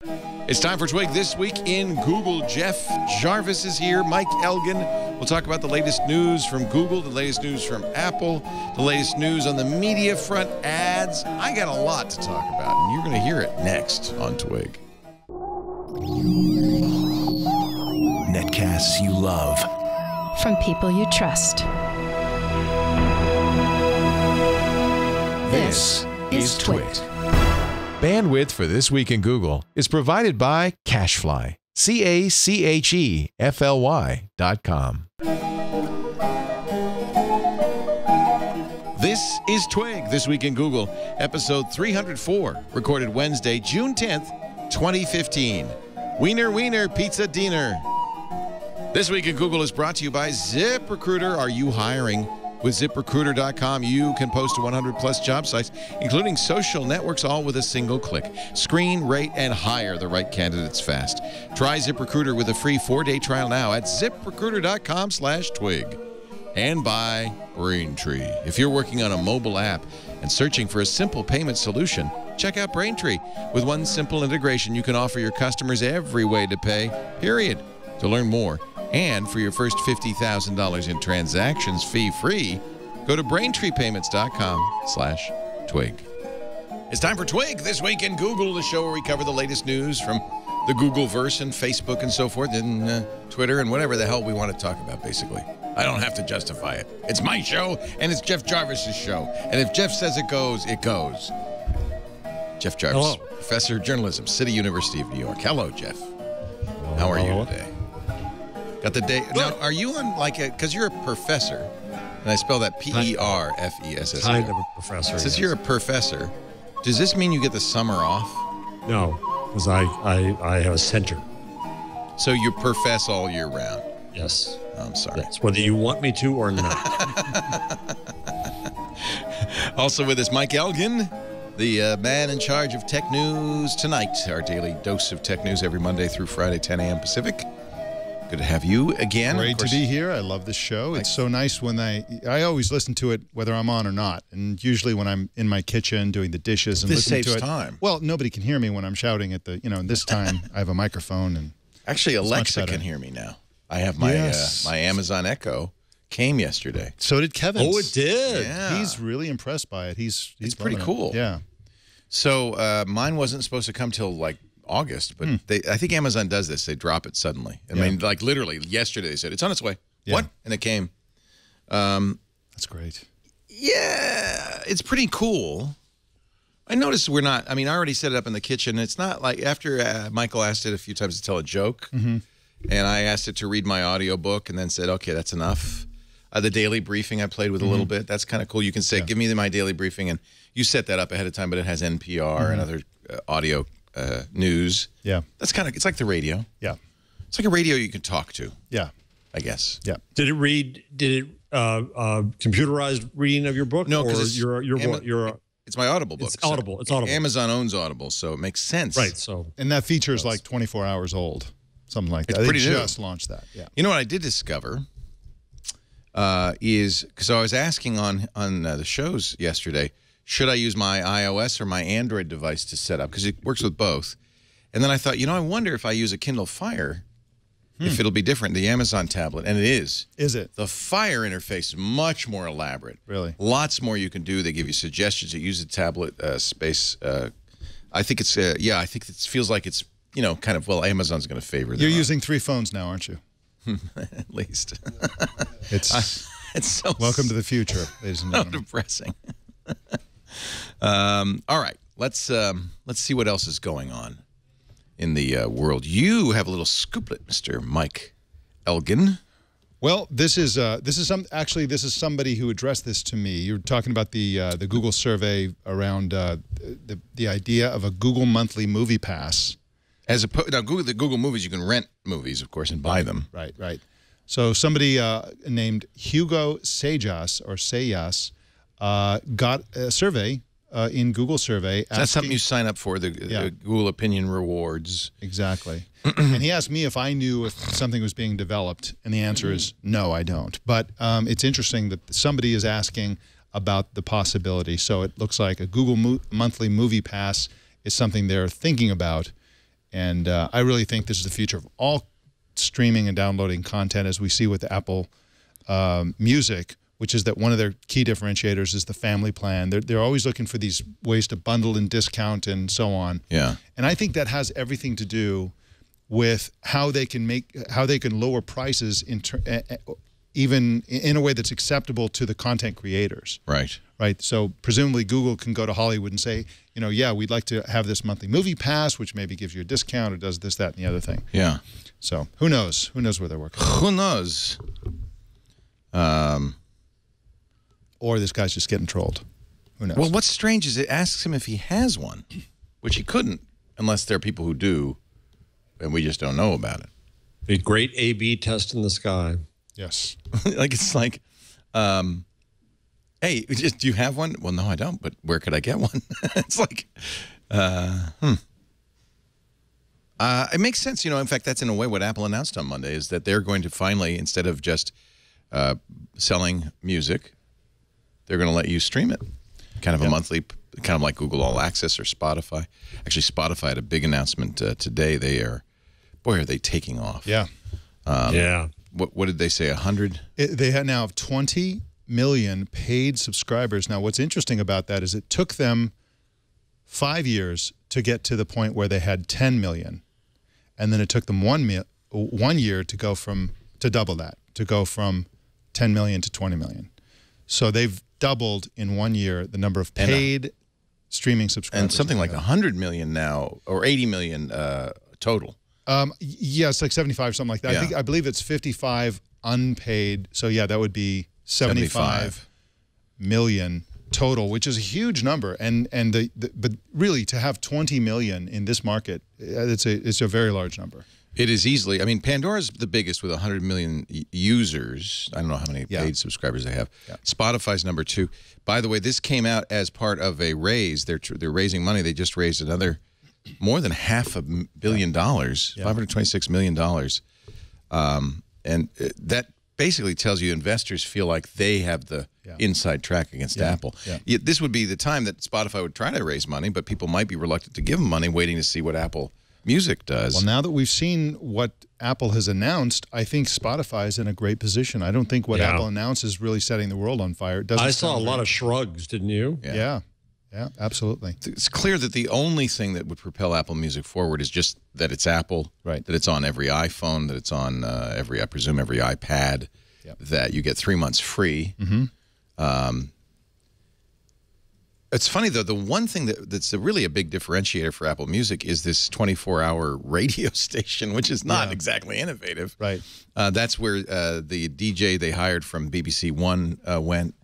It's time for Twig This Week in Google. Jeff Jarvis is here. Mike Elgan. We'll talk about the latest news from Google, the latest news from Apple, the latest news on the media front, ads. I got a lot to talk about, and you're going to hear it next on Twig. Netcasts you love. From people you trust. This is Twig. Bandwidth for This Week in Google is provided by Cachefly. CACHEFLY.com. This is Twig, This Week in Google, episode 304, recorded Wednesday, June 10th, 2015. Weiner, Weiner, Pizza Diener. This Week in Google is brought to you by ZipRecruiter. Are you hiring? With ZipRecruiter.com, you can post to 100-plus job sites, including social networks, all with a single click. Screen, rate, and hire the right candidates fast. Try ZipRecruiter with a free 4-day trial now at ZipRecruiter.com/twig. And by Braintree. If you're working on a mobile app and searching for a simple payment solution, check out Braintree. With one simple integration, you can offer your customers every way to pay, period. To learn more, and for your first $50,000 in transactions fee-free, go to BraintreePayments.com/twig. It's time for Twig This Week in Google, the show where we cover the latest news from the Googleverse and Facebook and so forth, and Twitter and whatever the hell we want to talk about, basically. I don't have to justify it. It's my show, and it's Jeff Jarvis's show. And if Jeff says it goes, it goes. Jeff Jarvis, Hello. Professor of Journalism, City University of New York. Hello, Jeff. How are you today? Got the day. Now, are you on because you're a professor, and I spell that P-E-R-F-E-S-S. Kind of a professor. Since yes. you're a professor, does this mean you get the summer off? No, because I have a center. So you profess all year round? Yes. Oh, I'm sorry. Yes, whether you want me to or not. Also with us, Mike Elgan, the man in charge of tech news tonight. Our daily dose of tech news every Monday through Friday, 10 a.m. Pacific. Good to have you again. Great to be here. I love this show. It's so nice when I always listen to it whether I'm on or not. And usually when I'm in my kitchen doing the dishes and listening to it. This saves time. Well, nobody can hear me when I'm shouting at the, this time I have a microphone. And actually, Alexa can hear me now. I have my my Amazon Echo came yesterday. So did Kevin. Oh, it did. Yeah. He's really impressed by it. It's pretty cool. Yeah. So mine wasn't supposed to come till like August, but I think Amazon does this. They drop it suddenly. I mean, like literally yesterday they said, it's on its way. Yeah. What? And it came. That's great. Yeah, it's pretty cool. I noticed I already set it up in the kitchen. It's not like after Michael asked it a few times to tell a joke, and I asked it to read my audiobook and then said, okay, that's enough. The daily briefing I played with a little bit. That's kind of cool. You can say, give me my daily briefing, and you set that up ahead of time, but it has NPR and other audio news. Yeah. That's it's like the radio. Yeah. It's like a radio you can talk to. Yeah. I guess. Yeah. Did it computerized reading of your book? No, because it's my Audible book. It's Audible. It's Audible. Amazon owns Audible, so it makes sense. Right. So. And that feature is like 24 hours old, something like that. It's pretty they new. just launched that. Yeah. You know what I did discover is because I was asking on the shows yesterday, should I use my iOS or my Android device to set up? Because it works with both. And then I thought, I wonder if I use a Kindle Fire, if it'll be different, the Amazon tablet. And it is. Is it? The Fire interface is much more elaborate. Really? Lots more you can do. They give you suggestions. You use the tablet space. I think it's, I think it feels like it's, kind of, Amazon's going to favor them. You're using 3 phones now, aren't you? At least. It's so welcome to the future, ladies and gentlemen. Depressing. All right, let's see what else is going on in the world. You have a little scooplet, Mr. Mike Elgan. Well, this is somebody who addressed this to me. You're talking about the Google survey around the idea of a Google monthly movie pass. Now, the Google movies, you can rent movies, of course, and buy them. Right. So somebody named Hugo Sayas got a survey in Google survey. That's something you sign up for, the Google Opinion Rewards. Exactly. And he asked me if I knew if something was being developed, and the answer is no, I don't. But it's interesting that somebody is asking about the possibility. So it looks like a Google monthly movie pass is something they're thinking about. And I really think this is the future of all streaming and downloading content, as we see with Apple Music, which is that one of their key differentiators is the family plan. They're always looking for these ways to bundle and discount and so on. Yeah. And I think that has everything to do with how they can lower prices even in a way that's acceptable to the content creators. Right. Right. So presumably Google can go to Hollywood and say, you know, yeah, we'd like to have this monthly movie pass, which maybe gives you a discount or does this, that, and the other thing. Yeah. So who knows? Who knows where they're working? Who knows? Or this guy's just getting trolled. Who knows? Well, what's strange is it asks him if he has one, which he couldn't unless there are people who do, and we just don't know about it. The great A/B test in the sky. Yes. Like, it's like, hey, do you have one? Well, no, I don't, but where could I get one? It's like, it makes sense. You know, in fact, that's in a way what Apple announced on Monday is that they're going to finally, instead of just selling music, they're going to let you stream it. Kind of a monthly, kind of like Google All Access or Spotify. Actually, Spotify had a big announcement today. They are, boy, are they taking off. Yeah. Yeah. What did they say, 100? They now have 20 million paid subscribers. Now, what's interesting about that is it took them 5 years to get to the point where they had 10 million. And then it took them 1 year to go to double that, to go from 10 million to 20 million. So they've doubled in 1 year the number of paid streaming subscribers. And something like 100 million now, or 80 million total. Yeah, it's like 75, something like that. Yeah. I believe it's 55 unpaid. So yeah, that would be 75 million total, which is a huge number. But really, to have 20 million in this market, it's a very large number. It is easily. I mean, Pandora's the biggest with 100 million users. I don't know how many paid subscribers they have. Yeah. Spotify's number 2. By the way, this came out as part of a raise. They're raising money. They just raised another more than $500 million, $526 million. And that basically tells you investors feel like they have the inside track against Apple. Yeah. This would be the time that Spotify would try to raise money, but people might be reluctant to give them money, waiting to see what Apple Music does. Well, now that we've seen what Apple has announced, I think Spotify is in a great position. I don't think what Apple announced is really setting the world on fire. It doesn't. I saw a lot of shrugs, didn't you? Yeah, absolutely. It's clear that the only thing that would propel Apple Music forward is just that it's Apple, right? That it's on every iPhone, that it's on I presume, every iPad, that you get 3 months free. It's funny, though, the one thing that's really a big differentiator for Apple Music is this 24-hour radio station, which is not exactly innovative. Right. That's where the DJ they hired from BBC One went.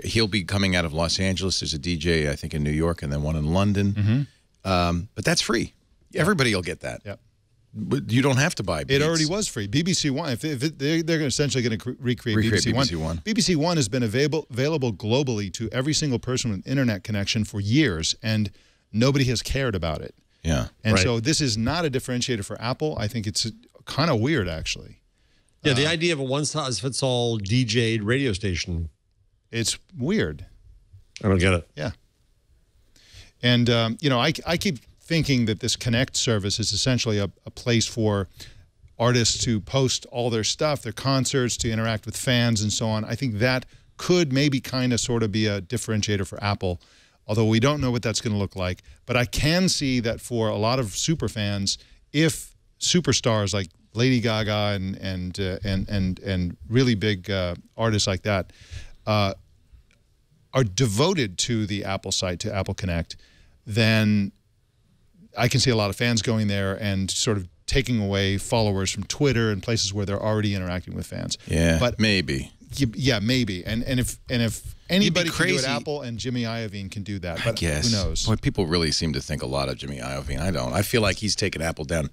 He'll be coming out of Los Angeles. There's a DJ, I think, in New York and then one in London. But that's free. Everybody will get that. Yep. But you don't have to buy Beats. It already was free. BBC One, they're essentially going to recreate BBC One. BBC One has been available globally to every single person with an internet connection for years, and nobody has cared about it. Yeah. And so this is not a differentiator for Apple. I think it's kind of weird, actually. Yeah, the idea of a one-size-fits-all DJ'd radio station. It's weird. I don't get it. Yeah. And, you know, I keep thinking that this Connect service is essentially a place for artists to post all their stuff, their concerts, to interact with fans and so on. I think that could maybe kind of sort of be a differentiator for Apple, although we don't know what that's going to look like. But I can see that for a lot of super fans, if superstars like Lady Gaga and really big artists like that are devoted to the Apple site, to Apple Connect, then I can see a lot of fans going there and sort of taking away followers from Twitter and places where they're already interacting with fans. Yeah, but maybe. Yeah, maybe. And if anybody can do it, Apple and Jimmy Iovine can do that. But I guess. Who knows? Boy, people really seem to think a lot of Jimmy Iovine. I don't. I feel like he's taken Apple down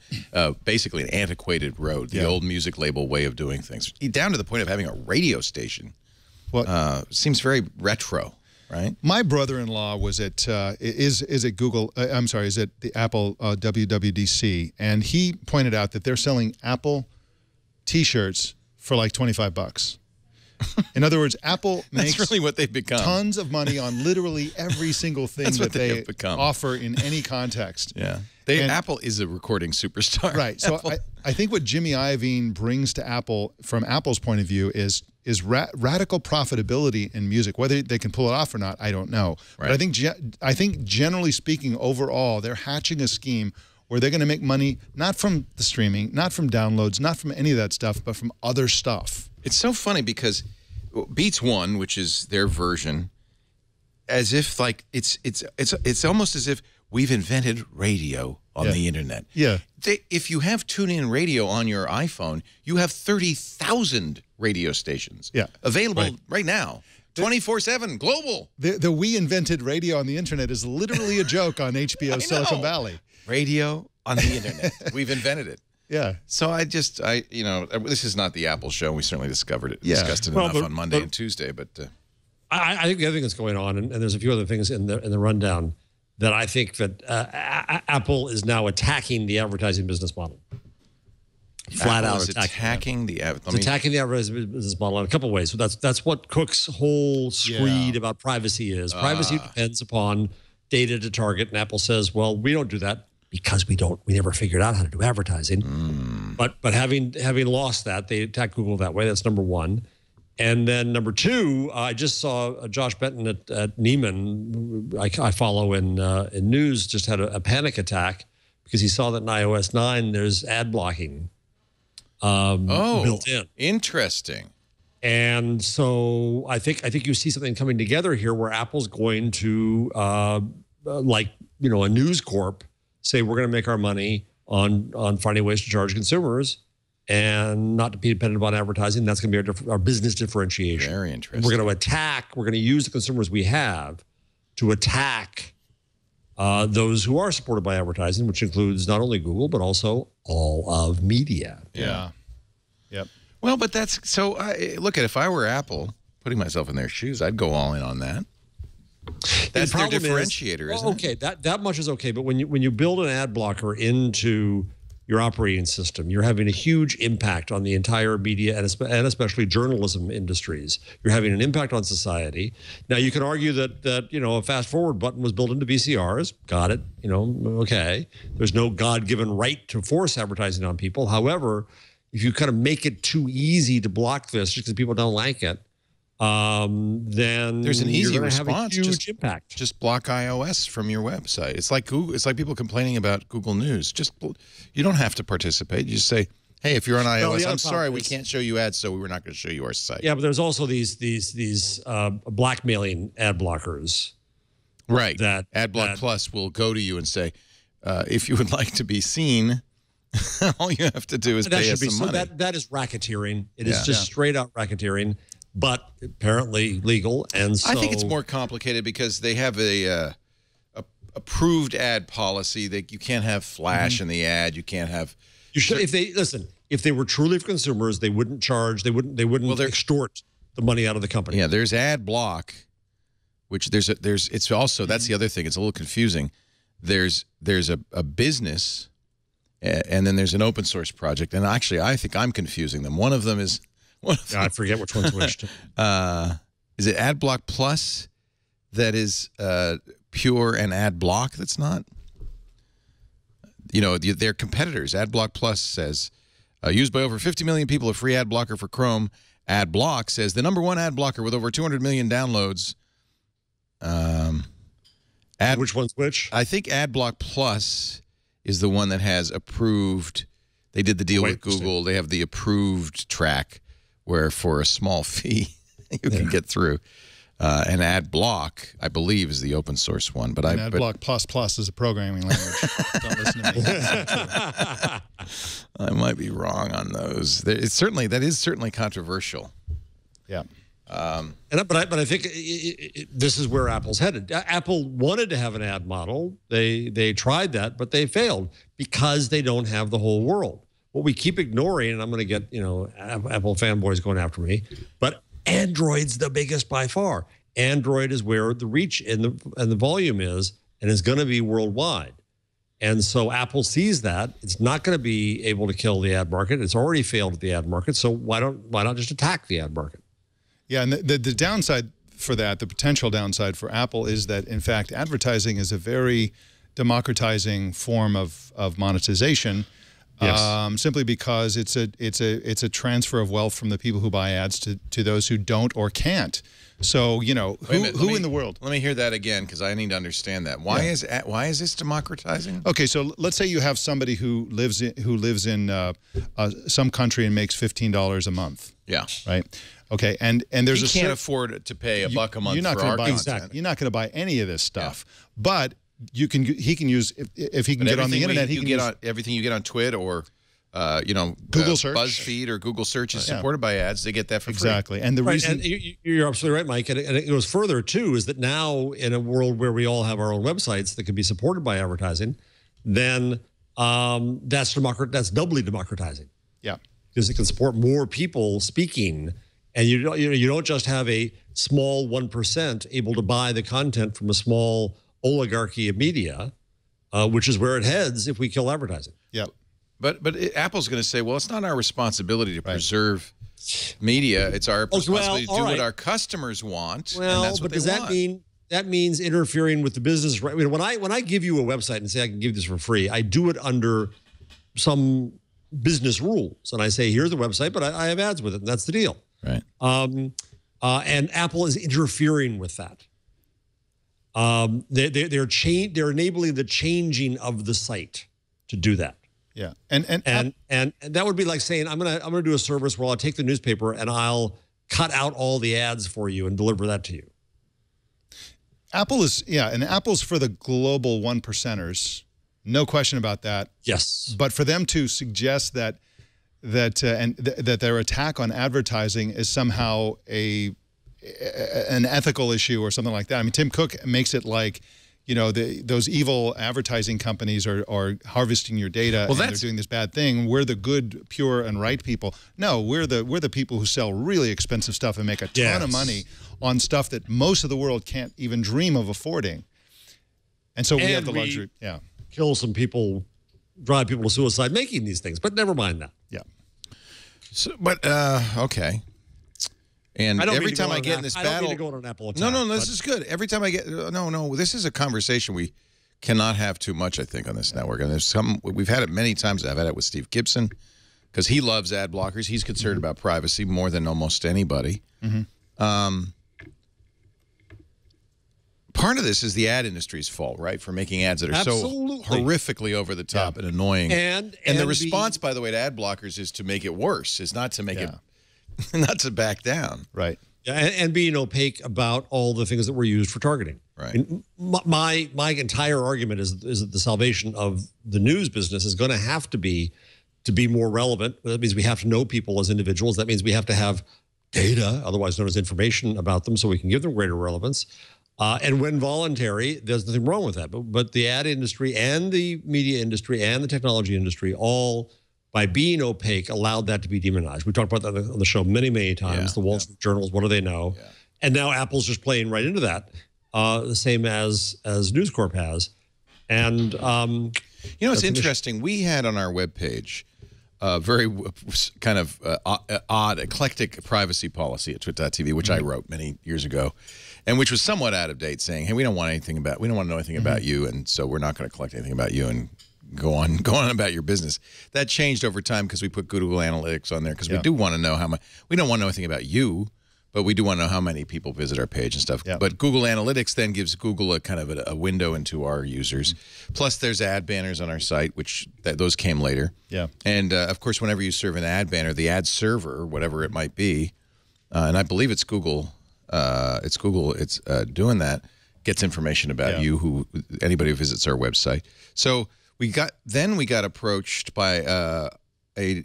basically an antiquated road, the old music label way of doing things, down to the point of having a radio station. Seems very retro. Right. My brother-in-law was at is at Google. I'm sorry, is at the Apple WWDC, and he pointed out that they're selling Apple T-shirts for like $25. In other words, Apple makes really what they've become. Tons of money on literally every single thing that they offer in any context. Yeah. Apple is a recording superstar. Right. So I think what Jimmy Iovine brings to Apple, from Apple's point of view, is radical profitability in music. Whether they can pull it off or not, I don't know. Right. But I think generally speaking, overall, they're hatching a scheme where they're going to make money not from the streaming, not from downloads, not from any of that stuff, but from other stuff. It's so funny because Beats One, which is their version, as if like it's almost as if we've invented radio on the internet. Yeah. If you have TuneIn Radio on your iPhone, you have 30,000 radio stations available right now. 24/7, global. The we invented radio on the internet is literally a joke on HBO Silicon Valley. Radio on the internet. We've invented it. Yeah. So you know, this is not the Apple show. We certainly discovered it, discussed it enough on Monday and Tuesday. But I think the other thing that's going on, and there's a few other things in the rundown that I think that Apple is now attacking the advertising business model. Flat out attacking the advertising business model in a couple of ways. So that's what Cook's whole screed about privacy is. Privacy depends upon data to target, and Apple says, well, we don't do that because we never figured out how to do advertising. But having lost that, they attack Google that way. That's number one. And then number two, I just saw Josh Benton at Neiman, I follow in news, just had a panic attack because he saw that in iOS 9 there's ad blocking built in. Interesting. And so I think you see something coming together here where Apple's going to, like, you know, a News Corp, say we're going to make our money on finding ways to charge consumers and not to be dependent on advertising. That's going to be our business differentiation. Very interesting. We're going to use the consumers we have to attack those who are supported by advertising, which includes not only Google, but also all of media. Yeah. Yep. Well, but that's so. Look at if I were Apple, putting myself in their shoes, I'd go all in on that. That's their differentiator, isn't it? Okay, that much is okay. But when you build an ad blocker into your operating system, you're having a huge impact on the entire media and especially journalism industries. You're having an impact on society. Now, you can argue that you know, a fast forward button was built into VCRs. Got it. You know, okay. There's no God-given right to force advertising on people. However, if you kind of make it too easy to block this just because people don't like it, then there's an easy response. Have a huge impact. Just block iOS from your website. It's like Google. It's like people complaining about Google News. You don't have to participate. You just say, "Hey, if you're on iOS, I'm sorry, we can't show you ads, so we're not going to show you our site." Yeah, but there's also these blackmailing ad blockers. Right. That AdBlock Plus will go to you and say, if you would like to be seen, all you have to do is pay us some money. That is racketeering. It is just straight out racketeering, but apparently legal. And so I think it's more complicated because they have a approved ad policy that you can't have flash in the ad. You can't have. You should if they were truly for consumers, they wouldn't charge. They wouldn't extort the money out of the company. Yeah, there's ad block, which it's also that's the other thing. It's a little confusing. There's a business. And then there's an open source project. And actually, I think I'm confusing them. One of them is... I forget which one's which. Is it AdBlock Plus that is pure and AdBlock that's not? You know, their competitors. AdBlock Plus says, used by over 50 million people, a free ad blocker for Chrome. AdBlock says, the #1 ad blocker with over 200 million downloads. Which one's which? I think AdBlock Plus is the one that has approved. They did the deal with Google. They have the approved track where for a small fee you can get through. And AdBlock, I believe, is the open source one. But AdBlock plus is a programming language. Don't listen to me. I might be wrong on those. That is certainly controversial. Yeah. But I think this is where Apple's headed. Apple wanted to have an ad model. They tried that, but they failed because they don't have the whole world. What we keep ignoring, and I'm going to get Apple fanboys going after me, but Android's the biggest by far. Android is where the reach and the volume is, and is going to be worldwide. And so Apple sees that it's not going to be able to kill the ad market. It's already failed at the ad market. So why not just attack the ad market? Yeah, and the downside for that, the potential downside for Apple is that, in fact, advertising is a very democratizing form of monetization. Yes. Simply because it's a transfer of wealth from the people who buy ads to those who don't or can't. So, you know, who in the world? Let me hear that again, because I need to understand that. Why is this democratizing? Okay, so let's say you have somebody who lives in some country and makes $15 a month. Yeah. Right. Okay, and there's he can't afford to pay $1 a month for our content. You're not going to buy any of this stuff, but he can use if he can get on the internet. He can get on everything you get on Twitter or Google search, BuzzFeed or Google search is supported by ads. They get that for free. Exactly, and the reason you're absolutely right, Mike, and it goes further too. Is that now in a world where we all have our own websites that can be supported by advertising, then that's doubly democratizing. Yeah, because it can support more people speaking. And you don't just have a small 1% able to buy the content from a small oligarchy of media, which is where it heads if we kill advertising. Yeah, but Apple's going to say, well, it's not our responsibility to preserve media; it's our responsibility to do what our customers want. Well, and that's what but does that mean that means interfering with the business? Right? I mean, when I give you a website and say I can give this for free, I do it under some business rules, and I say here's the website, but I have ads with it, and that's the deal. Right. And Apple is interfering with that. They're enabling the changing of the site to do that. Yeah. And that would be like saying I'm gonna do a service where I'll take the newspaper and I'll cut out all the ads for you and deliver that to you. And Apple's for the global 1%ers. No question about that. Yes. But for them to suggest that their attack on advertising is somehow an ethical issue or something like that. I mean, Tim Cook makes it like, you know, those evil advertising companies are harvesting your data and they're doing this bad thing. We're the good, pure, and right people. No, we're the people who sell really expensive stuff and make a ton of money on stuff that most of the world can't even dream of affording. And so we have the luxury. Yeah. Kill some people, drive people to suicide making these things, but never mind that. Yeah. So, but okay. And every time I get in this battle, I don't need to go on an Apple attack. No, this is good. Every time I get this is a conversation we cannot have too much, I think, on this network. And there's we've had it many times. I've had it with Steve Gibson because he loves ad blockers. He's concerned about privacy more than almost anybody. Part of this is the ad industry's fault, right, for making ads that are so horrifically over the top and annoying. And the response, by the way, to ad blockers is to make it worse, is not to make it, not to back down. Right. Yeah, and being opaque about all the things that were used for targeting. Right. And my entire argument is that the salvation of the news business is going to have to be more relevant. That means we have to know people as individuals. That means we have to have data, otherwise known as information, about them so we can give them greater relevance. And when voluntary, there's nothing wrong with that. But the ad industry and the media industry and the technology industry all, by being opaque, allowed that to be demonized. We talked about that on the show many, many times. The Wall Street Journals, what do they know? Yeah. And now Apple's just playing right into that, the same as News Corp has. And you know, it's interesting. We had on our webpage a very kind of odd, eclectic privacy policy at twit.tv, which I wrote many years ago, and which was somewhat out of date, saying, "Hey, we don't want to know anything about you, and so we're not going to collect anything about you, and go on about your business." That changed over time because we put Google Analytics on there because we do want to know how much. We don't want to know anything about you, but we do want to know how many people visit our page and stuff. Yeah. But Google Analytics then gives Google a kind of a window into our users. Plus, there's ad banners on our site, which those came later. Yeah. And of course, whenever you serve an ad banner, the ad server, whatever it might be, and I believe it's Google. It's doing that. Gets information about you, anybody who visits our website. So we got approached by a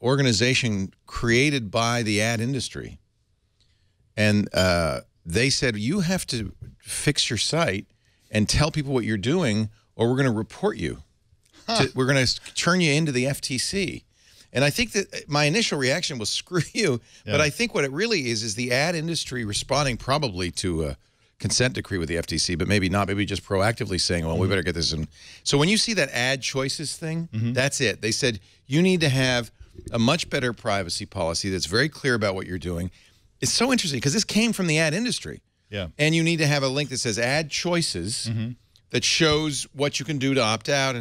organization created by the ad industry. And they said, you have to fix your site and tell people what you're doing, or we're going to report you. We're going to turn you into the FTC. And I think that my initial reaction was, screw you. Yeah. But I think what it really is the ad industry responding probably to a consent decree with the FTC, but maybe not. Maybe just proactively saying, well, we better get this in. So when you see that ad choices thing, that's it. They said, you need to have a much better privacy policy that's very clear about what you're doing. It's so interesting because this came from the ad industry. Yeah. And you need to have a link that says ad choices, that shows what you can do to opt out,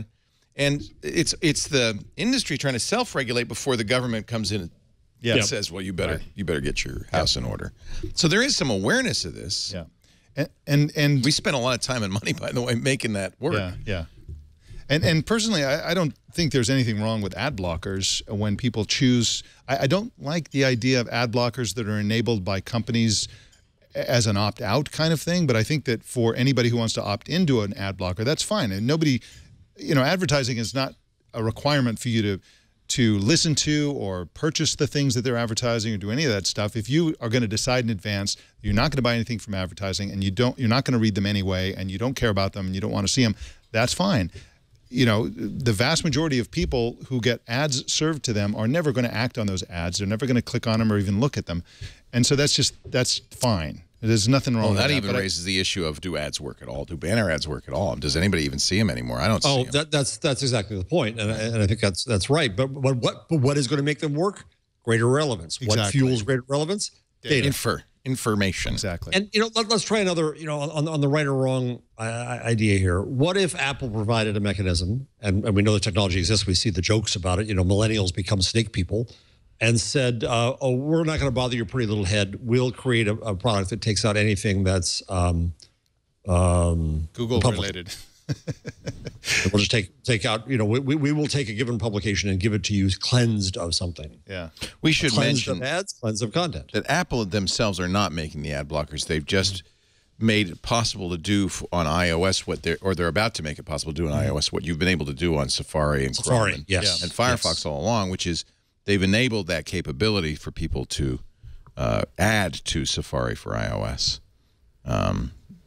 and it's the industry trying to self-regulate before the government comes in and says, well, you better get your house in order. So there is some awareness of this. Yeah, and we spent a lot of time and money, by the way, making that work. Yeah. And personally, I don't think there's anything wrong with ad blockers when people choose. I don't like the idea of ad blockers that are enabled by companies as an opt-out kind of thing. But I think that for anybody who wants to opt into an ad blocker, that's fine. And nobody, advertising is not a requirement for you to listen to or purchase the things that they're advertising or do any of that stuff. If you are going to decide in advance you're not going to buy anything from advertising and you're not going to read them anyway and you don't care about them and you don't want to see them, that's fine. The vast majority of people who get ads served to them are never going to act on those ads. They're never going to click on them or even look at them. And so that's fine. There's nothing wrong with that. That even raises the issue of, do ads work at all? Do banner ads work at all? Does anybody even see them anymore? I don't see them. That's exactly the point. And I think that's right. But what is going to make them work? Greater relevance. Exactly. What fuels greater relevance? Data. Information. Exactly. And let's try another, on the right or wrong idea here. What if Apple provided a mechanism, and we know the technology exists, we see the jokes about it, millennials become snake people, and said, oh, we're not going to bother your pretty little head. We'll create a product that takes out anything that's Google related. We'll just take out, we will take a given publication and give it to you cleansed of something. Yeah. We should mention of ads, cleansed of content. That Apple themselves are not making the ad blockers. They've just made it possible to do on iOS they're about to make it possible to do on iOS what you've been able to do on Safari and Chrome and Firefox all along, which is they've enabled that capability for people to add to Safari for iOS.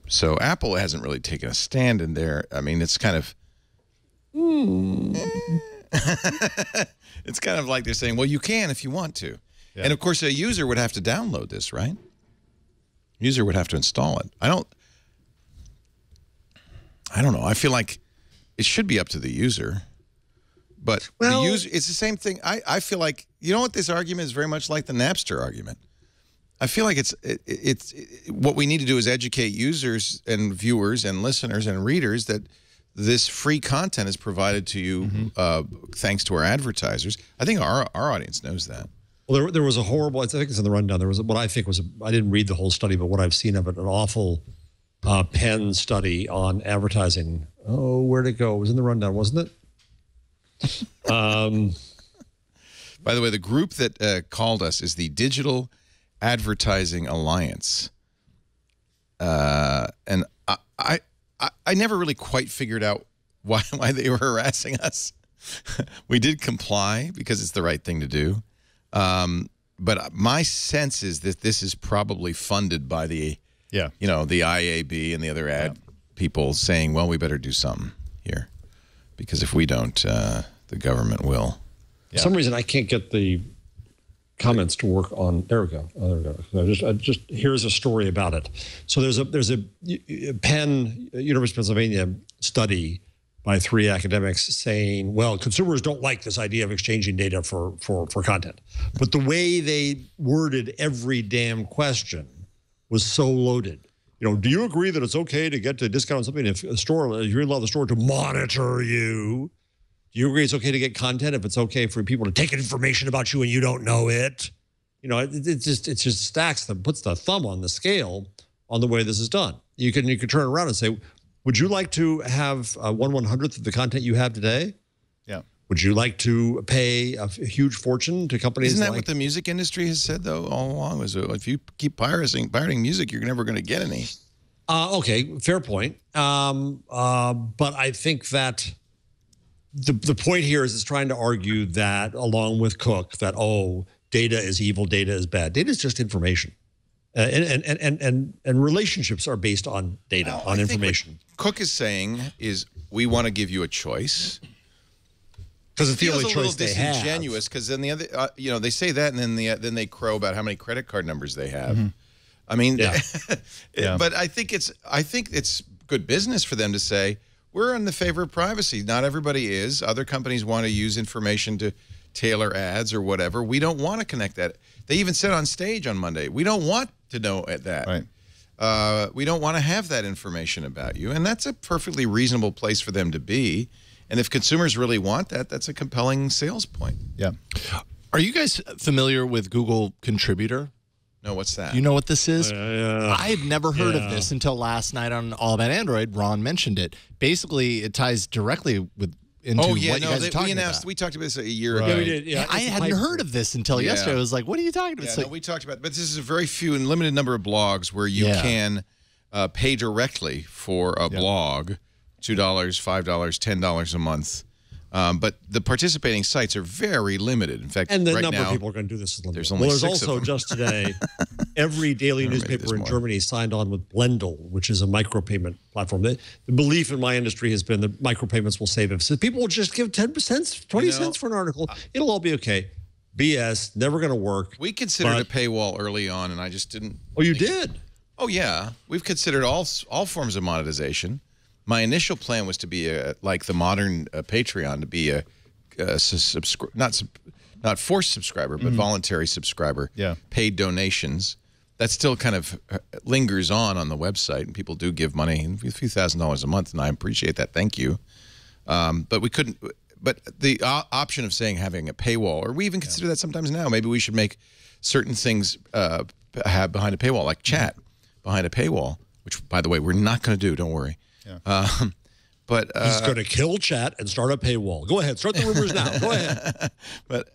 So Apple hasn't really taken a stand in there. I mean, it's kind of it's kind of like they're saying, well, you can if you want to. Yeah. And of course, a user would have to download this, right? User would have to install it. I don't know. I feel like it should be up to the user. But the user, it's the same thing. I feel like, what this argument is very much like the Napster argument. I feel like it's what we need to do is educate users and viewers and listeners and readers that this free content is provided to you thanks to our advertisers. I think our audience knows that. Well, there was a horrible, I think it's in the rundown, there was what I think was, I didn't read the whole study, but what I've seen of it, an awful Penn study on advertising. Oh, where'd it go? It was in the rundown, wasn't it? By the way, the group that called us is the Digital Advertising Alliance. And I never really quite figured out why they were harassing us. We did comply because it's the right thing to do. But my sense is that this is probably funded by the, the IAB and the other ad people saying, well, we better do something here. Because if we don't, the government will. For some reason, I can't get the comments to work on. There we go. Oh, there we go. I just here's a story about it. So there's a Penn, University of Pennsylvania study by 3 academics saying, well, consumers don't like this idea of exchanging data for content. But the way they worded every damn question was so loaded. Do you agree that it's okay to get a discount on something if you allow the store to monitor you? Do you agree it's okay to get content if it's okay for people to take information about you and you don't know it? It just stacks them, puts the thumb on the scale on the way this is done. You can turn around and say, would you like to have 1/100th of the content you have today? Yeah. Would you like to pay a huge fortune to companies? Isn't that what the music industry has said, though, all along? Is if you keep pirating music, you're never going to get any. Okay, fair point. But I think that the point here is it's trying to argue that, along with Cook, that, data is evil, data is bad. Data is just information. And relationships are based on data, on information. What Cook is saying is we want to give you a choice. Because it's the only choice they have. It feels a little disingenuous because then the other, they say that and then they crow about how many credit card numbers they have. I mean, but I think it's good business for them to say, we're in the favor of privacy. Not everybody is. Other companies want to use information to tailor ads or whatever. We don't want to connect that. They even said on stage on Monday, we don't want to know that. Right. we don't want to have that information about you. And that's a perfectly reasonable place for them to be. And if consumers really want that, that's a compelling sales point. Yeah. Are you guys familiar with Google Contributor? No, what's that? You know what this is? I had never heard of this until last night on All About Android. Ron mentioned it. Basically, it ties directly into what you guys are talking about. We talked about this a year ago. Yeah, we did. Yeah, I hadn't heard of this until yesterday. I was like, what are you talking about? Yeah, no, we talked about it. But this is a very few and limited number of blogs where you can pay directly for a blog, $2, $5, $10 a month. But the participating sites are very limited. In fact, and the right number now, of people are going to do this is limited. there's only there's 6 also of them. just today, every daily newspaper in Germany signed on with Blendl, which is a micropayment platform. The belief in my industry has been that micropayments will save us. So people will just give 10 cents, 20 cents for an article. It'll all be okay. BS, never going to work. We considered a paywall early on, and I just didn't. Oh, you did? Oh, yeah. We've considered all forms of monetization. My initial plan was to be like the modern Patreon, to be not forced subscriber, but voluntary subscriber. Yeah. Paid donations. That still kind of lingers on the website, and people do give money, a few $1,000s a month, and I appreciate that. Thank you. But we couldn't. But the option of having a paywall, or we even consider that sometimes now. Maybe we should make certain things have behind a paywall, like chat behind a paywall, which, by the way, we're not going to do. Don't worry. Yeah. But he's going to kill chat and start a paywall. Go ahead, start the rumors now. Go ahead. But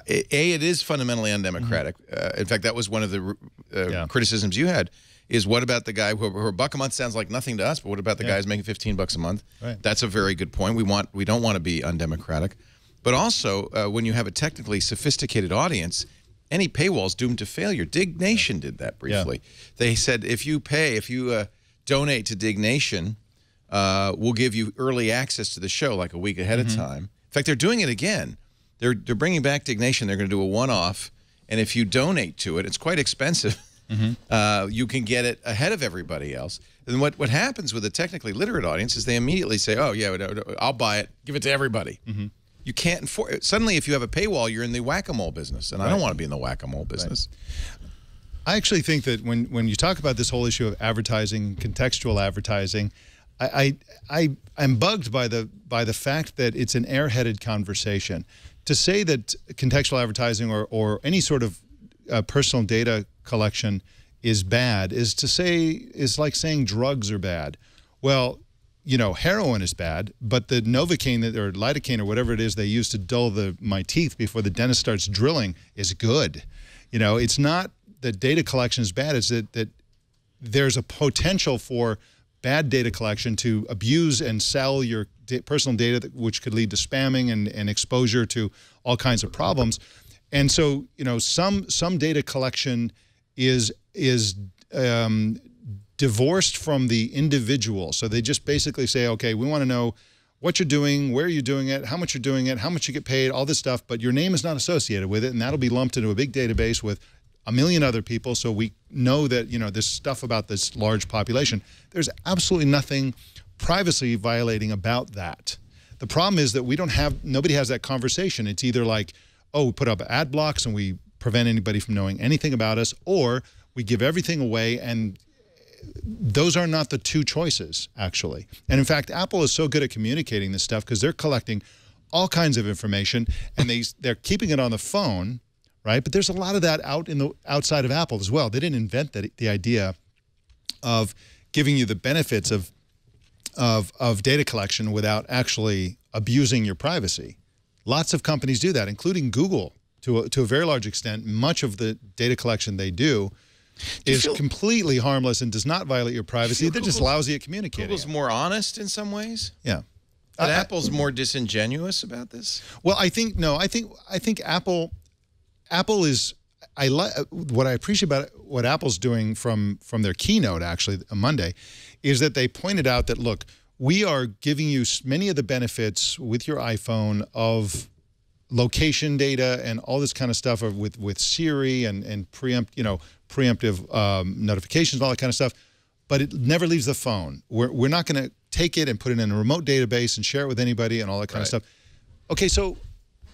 it is fundamentally undemocratic. In fact, that was one of the criticisms you had. Is what about the guy who a buck a month sounds like nothing to us, but what about the guy who's making $15 a month? Right. That's a very good point. We don't want to be undemocratic, but also when you have a technically sophisticated audience, any paywall is doomed to failure. Dig Nation did that briefly. They said if you donate to Dig Nation, we'll give you early access to the show like a week ahead of time. In fact, they're doing it again. They're bringing back Dig Nation. They're going to do a one-off, and if you donate to it, it's quite expensive. You can get it ahead of everybody else. And what happens with a technically literate audience is they immediately say, oh, yeah, I'll buy it. Give it to everybody. You can't enforce it. Suddenly, if you have a paywall, you're in the whack-a-mole business, and I don't want to be in the whack-a-mole business. I actually think that when you talk about this whole issue of advertising, contextual advertising, I'm bugged by the fact that it's an airheaded conversation. To say that contextual advertising or any sort of personal data collection is bad is like saying drugs are bad. Well, you know, heroin is bad, but the Novocaine or lidocaine or whatever it is they use to dull my teeth before the dentist starts drilling is good. You know, it's not that data collection is bad. It's that there's a potential for bad data collection to abuse and sell your personal data, which could lead to spamming and exposure to all kinds of problems. And so, you know, some data collection is divorced from the individual. So they just basically say, okay, we want to know what you're doing, where you're doing it, how much you're doing it, how much you get paid, all this stuff, but your name is not associated with it, and that'll be lumped into a big database with a million other people, so we know that, you know, this stuff about this large population. There's absolutely nothing privacy violating about that. The problem is that nobody has that conversation. It's either like, oh, we put up ad blocks and we prevent anybody from knowing anything about us, or we give everything away, and those are not the two choices, actually. And in fact, Apple is so good at communicating this stuff because they're collecting all kinds of information, and they're keeping it on the phone, right? But there's a lot of that outside of Apple as well. They didn't invent the idea of giving you the benefits of data collection without actually abusing your privacy. Lots of companies do that, including Google to a very large extent. Much of the data collection they do is completely harmless and does not violate your privacy. They're just lousy at communicating. Google's more honest in some ways. Yeah. But Apple's more disingenuous about this. Well, I think Apple is. What I appreciate about what Apple's doing from their keynote actually on Monday is that they pointed out that, look, we are giving you many of the benefits with your iPhone of location data and all this kind of stuff with Siri and preemptive notifications and all that kind of stuff, but it never leaves the phone. We're not going to take it and put it in a remote database and share it with anybody and all that kind of stuff. Okay, so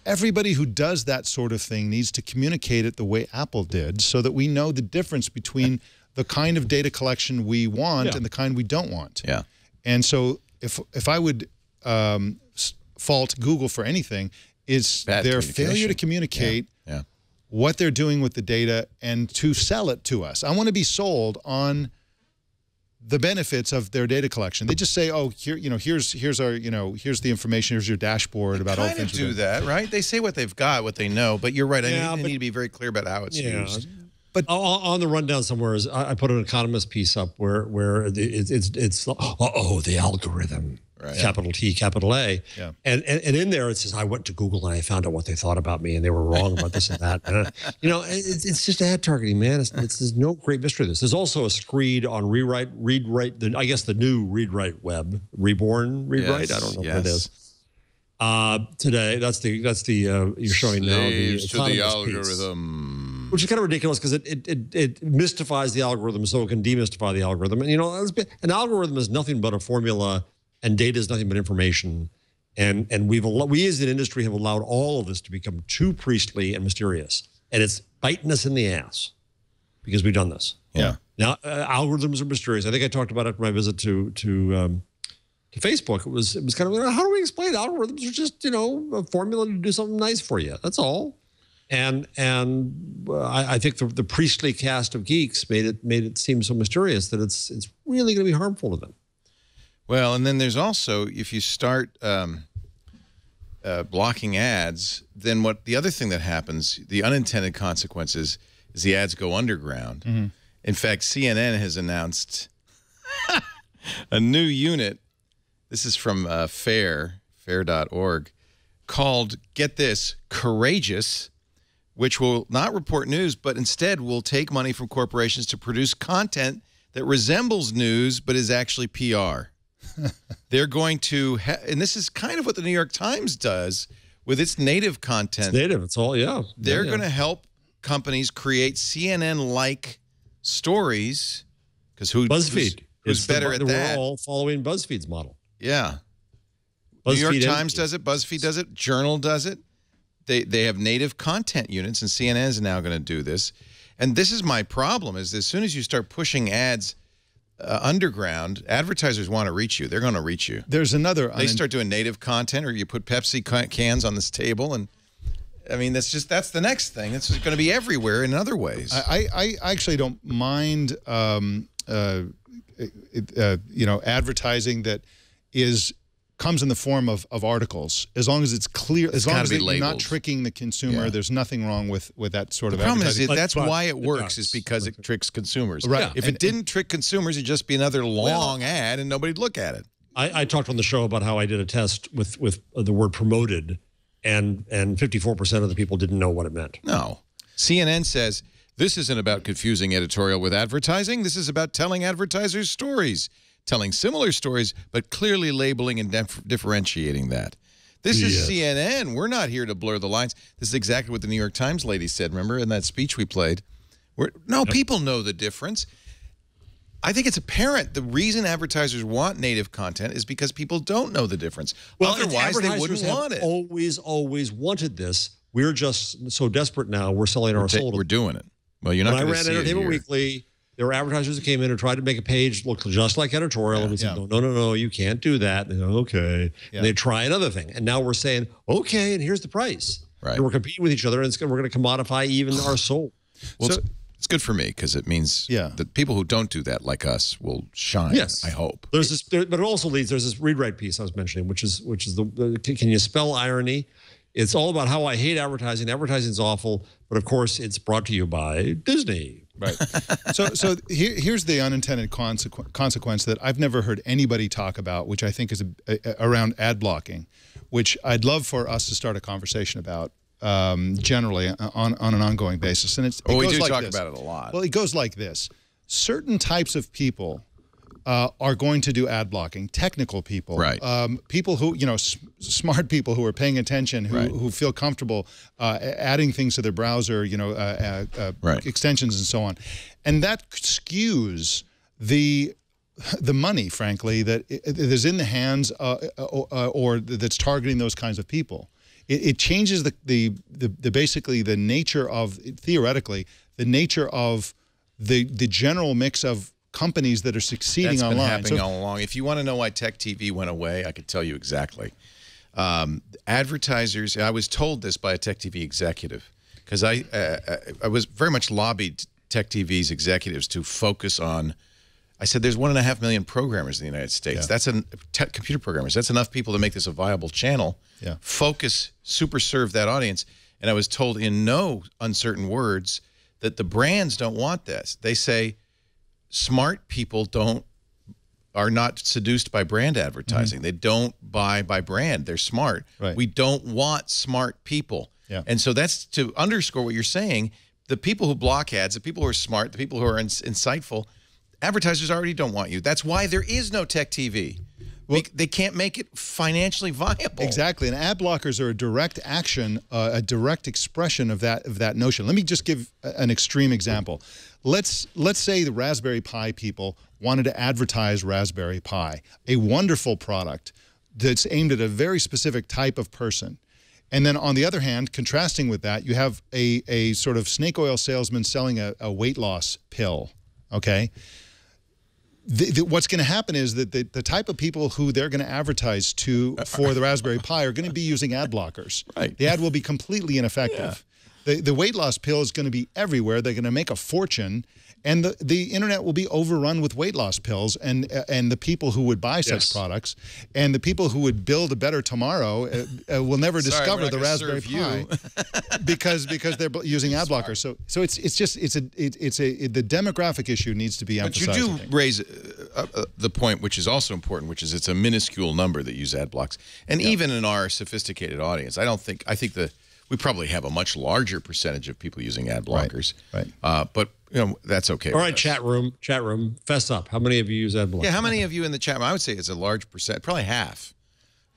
everybody who does that sort of thing needs to communicate it the way Apple did so that we know the difference between the kind of data collection we want and the kind we don't want. Yeah. And so if I would fault Google for anything, it's their failure to communicate what they're doing with the data and to sell it to us. I want to be sold on the benefits of their data collection. They just say, "Oh, here, here's our, here's the information. Here's your dashboard about all things." They kind of do that, right? They say what they've got, what they know. But you're right. I need to be very clear about how it's used. But on the rundown somewhere, I put an Economist piece up where it's the algorithm. Right. Capital T, capital A. Yeah. And in there it says, I went to Google and I found out what they thought about me and they were wrong about this and that. And, it's just ad targeting, man. There's no great mystery to this. There's also a screed on read-write, I guess the new read-write web, reborn read-write. I don't know what it is. Today, that's the you're showing now the to the algorithm, piece, which is kind of ridiculous because it mystifies the algorithm so it can demystify the algorithm. And an algorithm is nothing but a formula. And data is nothing but information, and we as an industry have allowed all of this to become too priestly and mysterious, and it's biting us in the ass because we've done this. Yeah. Now algorithms are mysterious. I think I talked about it after my visit to Facebook. It was kind of, how do we explain algorithms are just a formula to do something nice for you. That's all. And I think the priestly cast of geeks made it seem so mysterious that it's really going to be harmful to them. Well, and then there's also, if you start blocking ads, then the other thing that happens, the unintended consequences, is the ads go underground. Mm-hmm. In fact, CNN has announced a new unit. This is from fair.org, called, get this, Courageous, which will not report news, but instead will take money from corporations to produce content that resembles news but is actually PR. They're going to, and this is kind of what the New York Times does with its native content. It's native. It's all, They're going to help companies create CNN-like stories. Because BuzzFeed. Who's better at that? We're all following BuzzFeed's model. Yeah. New York Times does it. BuzzFeed does it. Journal does it. They have native content units, and CNN is now going to do this. And this is my problem, is as soon as you start pushing ads underground, advertisers want to reach you. They're going to reach you. There's another. They start doing native content, or you put Pepsi cans on this table, and I mean that's the next thing. It's going to be everywhere in other ways. I actually don't mind advertising that comes in the form of articles, as long as it's clear, as long as you're not tricking the consumer. Yeah. There's nothing wrong with that sort of advertising. The problem is that's why it works, is because it tricks consumers. Right. Yeah. If it didn't trick consumers, it'd just be another long ad and nobody'd look at it. I talked on the show about how I did a test with the word promoted, and 54% of the people didn't know what it meant. No. CNN says, this isn't about confusing editorial with advertising. This is about telling advertisers stories. Telling similar stories, but clearly labeling and differentiating that. This is CNN. We're not here to blur the lines. This is exactly what the New York Times lady said, remember, in that speech we played. People know the difference. I think it's apparent the reason advertisers want native content is because people don't know the difference. Well, otherwise, they wouldn't want it. Always wanted this. We're just so desperate now, we're selling our soul. We're doing it. Well, you're not going to see it. When I ran Entertainment Weekly, there were advertisers that came in and tried to make a page look just like editorial. And we said, no, you can't do that. And they go, okay. Yeah. And they try another thing. And now we're saying, okay, and here's the price. Right. And we're competing with each other, and we're going to commodify even our soul. Well, it's good for me because it means that people who don't do that, like us, will shine, I hope. There's this, but it also leads, there's this read-write piece I was mentioning, which is can you spell irony? It's all about how I hate advertising. Advertising's awful, but of course it's brought to you by Disney. Right. So here's the unintended consequence that I've never heard anybody talk about, which I think is around ad blocking, which I'd love for us to start a conversation about generally on an ongoing basis. And we do talk about it a lot. Well, it goes like this. Certain types of people are going to do ad blocking, technical people, right. People who, smart people who are paying attention, who feel comfortable adding things to their browser, extensions and so on. And that skews the money, frankly, that is in the hands or that's targeting those kinds of people. It changes basically the nature of, theoretically, the nature of the general mix of companies that are succeeding online. That's been happening all along. If you want to know why Tech TV went away, I could tell you exactly. Advertisers, I was told this by a Tech TV executive, because I was very much lobbied Tech TV's executives to focus on, I said, there's 1.5 million programmers in the United States. That's computer programmers. That's enough people to make this a viable channel. Focus, super serve that audience. And I was told in no uncertain words that the brands don't want this. They say smart people are not seduced by brand advertising. They don't buy by brand. They're smart. We don't want smart people. And so that's to underscore what you're saying. The people who block ads, the people who are smart, the people who are insightful, advertisers already don't want you. That's why there is no Tech TV. Well, they can't make it financially viable. Exactly, and ad blockers are a direct action, a direct expression of that notion. Let me just give an extreme example. Let's say the Raspberry Pi people wanted to advertise Raspberry Pi, a wonderful product that's aimed at a very specific type of person. And then on the other hand, contrasting with that, you have a sort of snake oil salesman selling a weight loss pill, okay? What's going to happen is that the type of people who they're going to advertise to for the Raspberry Pi are going to be using ad blockers. The ad will be completely ineffective. The weight loss pill is going to be everywhere. They're going to make a fortune, and the internet will be overrun with weight loss pills, and the people who would buy such products, and the people who would build a better tomorrow will never discover the Raspberry Pi because they're using ad blockers. So the demographic issue needs to be emphasized. But you do raise the point, which is also important, which is it's a minuscule number that use ad blocks, and even in our sophisticated audience, I think we probably have a much larger percentage of people using ad blockers. But you know, that's okay. All right, chat room, fess up. How many of you use ad blockers? Yeah, how many of you in the chat room? I would say it's a large percent, probably half.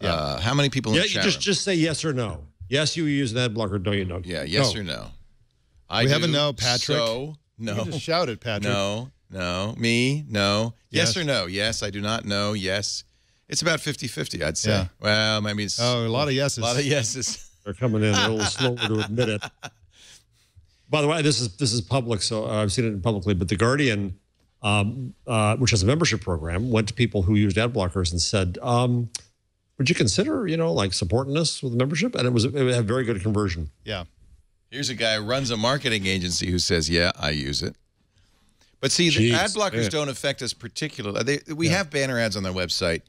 How many people in the chat room? Just say yes or no. Yes, you use an ad blocker. Don't you know? Yeah, yes or no. We have a no, Patrick. So, no. You can just shout it, Patrick. No. Me, no. Yes or no? Yes, I do not know. Yes. It's about 50-50, I'd say. Well, maybe it's... Oh, a lot of yeses. A lot of yeses. They're coming in a little slower to admit it. By the way, this is public, so I've seen it publicly. But The Guardian, which has a membership program, went to people who used ad blockers and said, "Would you consider, like supporting us with a membership?" And it had very good conversion. Yeah. Here's a guy who runs a marketing agency who says, "Yeah, I use it." But see, the ad blockers don't affect us particularly. We have banner ads on their website.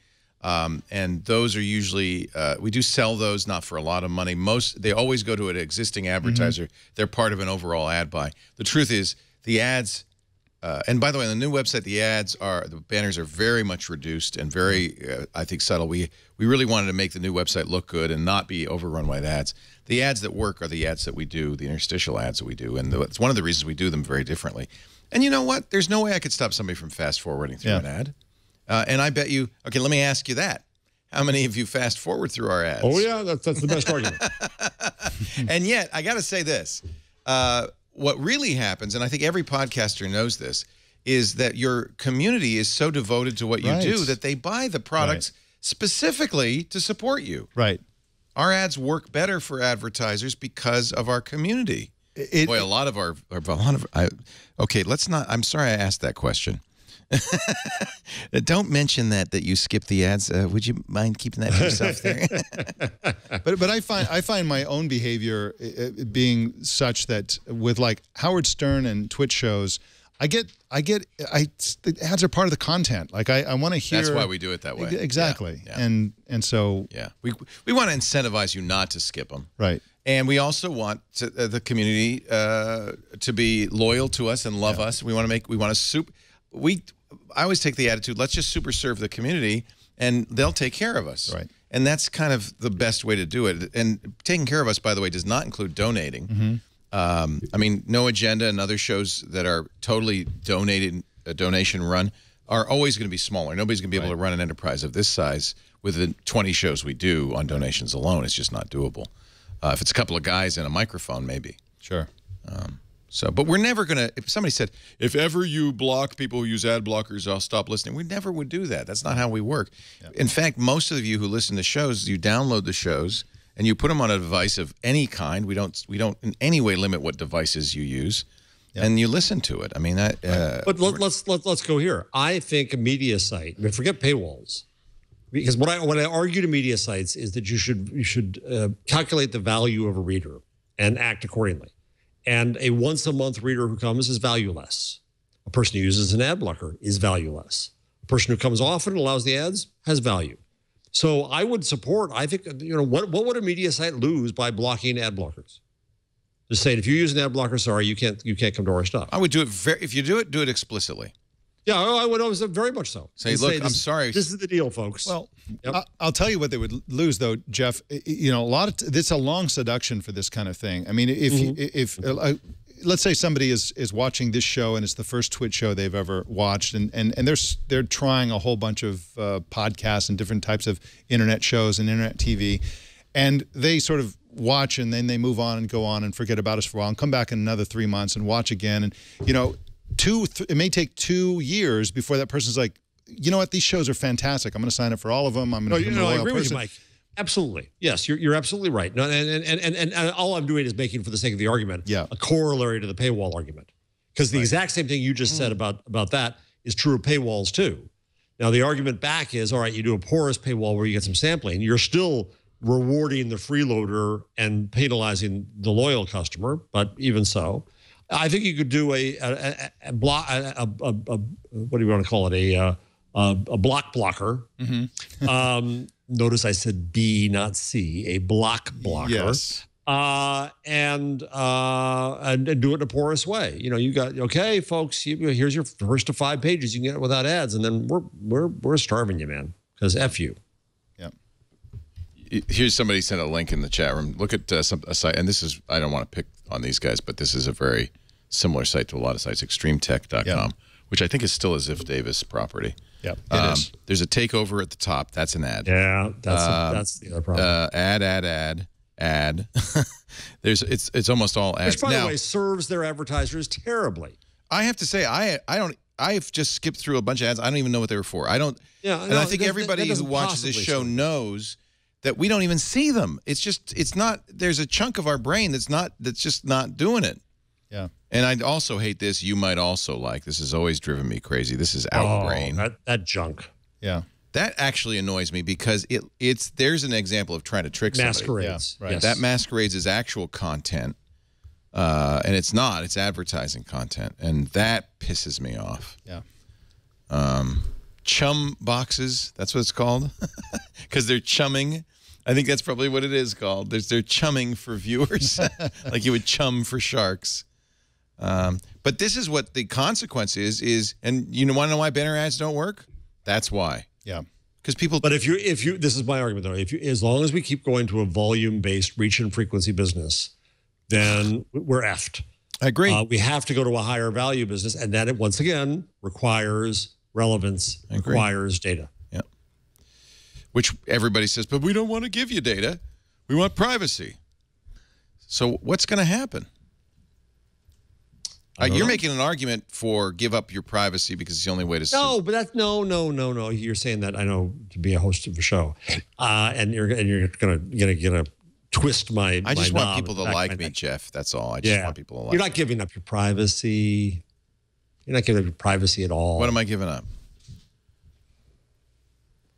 And those are usually, we do sell those, not for a lot of money. They always go to an existing advertiser. They're part of an overall ad buy. The truth is, the ads, and by the way, on the new website, the banners are very much reduced and very, I think, subtle. We really wanted to make the new website look good and not be overrun by ads. The ads that work are the ads that we do, the interstitial ads that we do. And it's one of the reasons we do them very differently. And you know what? There's no way I could stop somebody from fast-forwarding through an ad. And I bet you, okay, let me ask you that. How many of you fast forward through our ads? Oh, yeah, that's the best argument. And yet, I got to say this. What really happens, and I think every podcaster knows this, is that your community is so devoted to what you do that they buy the products specifically to support you. Our ads work better for advertisers because of our community. Boy, okay, let's not, I'm sorry I asked that question. Don't mention that you skip the ads. Would you mind keeping that to yourself there? but I find my own behavior being such that with like Howard Stern and Twitch shows, the ads are part of the content. Like I want to hear. That's why we do it that way. Exactly. Yeah. And so we want to incentivize you not to skip them. Right. And we also want the community to be loyal to us and love us. I always take the attitude, let's just super serve the community and they'll take care of us. And that's kind of the best way to do it. And taking care of us, by the way, does not include donating. I mean, No Agenda and other shows that are totally donation run are always going to be smaller. Nobody's going to be able to run an enterprise of this size with the 20 shows we do on donations alone. It's just not doable. If it's a couple of guys and a microphone, maybe. Sure. But we're never going to, if somebody said, if ever you block people who use ad blockers, I'll stop listening. We never would do that. That's not how we work. In fact, most of you who listen to shows, you download the shows and you put them on a device of any kind. We don't in any way limit what devices you use. and you listen to it. I mean, but let's go here. I think a media site. I mean, forget paywalls, because what I argue to media sites is that you should calculate the value of a reader and act accordingly. And a once-a-month reader who comes is valueless. A person who uses an ad blocker is valueless. A person who comes often and allows the ads has value. So I would support. I think what would a media site lose by blocking ad blockers? Just saying, if you use an ad blocker, sorry, you can't come to our stuff. I would do it if you do it explicitly. Yeah, I would always very much so. Say, look, I'm sorry. This is the deal, folks. Well, I'll tell you what they would lose, though, Jeff. A lot of it's a long seduction for this kind of thing. I mean, if let's say somebody is watching this show and it's the first Twitch show they've ever watched, and they're trying a whole bunch of podcasts and different types of internet shows and internet TV, and they sort of watch and then they move on and go on and forget about us for a while and come back in another 3 months and watch again, and it may take 2 years before that person's like, you know what, these shows are fantastic. I'm going to sign up for all of them. I'm going to become a loyal person. I agree with you, Mike. Absolutely. Yes, you're absolutely right. No, and all I'm doing is making, for the sake of the argument, a corollary to the paywall argument. Because the exact same thing you just said about that is true of paywalls too. Now, the argument back is, all right, you do a porous paywall where you get some sampling. You're still rewarding the freeloader and penalizing the loyal customer, but even so, I think you could do a block, what do you want to call it, a block blocker. Notice I said B, not C, a block blocker. Yes. And do it in a porous way. You got, okay, folks, here's your first to 5 pages. You can get it without ads, and then we're starving you, man, because F you. Here's somebody sent a link in the chat room. Look at a site, and this is, I don't want to pick on these guys, but this is a very similar site to a lot of sites, extremetech.com, which I think is still a Ziff Davis property. Yep, it is. There's a takeover at the top. That's an ad. Yeah, that's the other problem. Ad. It's almost all ads. Which, by the way, serves their advertisers terribly. I have to say, I've just skipped through a bunch of ads. I don't even know what they were for. I don't. Yeah, and I think everybody who watches this show knows that we don't even see them. It's not. There's a chunk of our brain that's just not doing it. Yeah. And I also hate this. You might also like this. Has always driven me crazy. This is Outbrain. That junk. Yeah. That actually annoys me because there's an example of trying to trick somebody. Masquerades. Yeah, right. Yes. That masquerades as actual content, and it's not. It's advertising content, and that pisses me off. Yeah. Chum boxes. That's what it's called, because they're chumming. I think that's probably what it is called. They're chumming for viewers, like you would chum for sharks. But this is what the consequence is, and you want to know why banner ads don't work? That's why. Yeah. Because people. But if you, this is my argument though. As long as we keep going to a volume-based reach and frequency business, then we're effed. I agree. We have to go to a higher value business, and that once again requires relevance, requires data. Yeah. Which everybody says, but we don't want to give you data. We want privacy. So what's going to happen? You're making an argument for give up your privacy because it's the only way to. No, but that's no. You're saying that, I know, to be a host of a show, and you're gonna twist my. I just want people to like me, Jeff. That's all. I just want people to like. You're not giving up your privacy. You're not giving up your privacy at all. What am I giving up?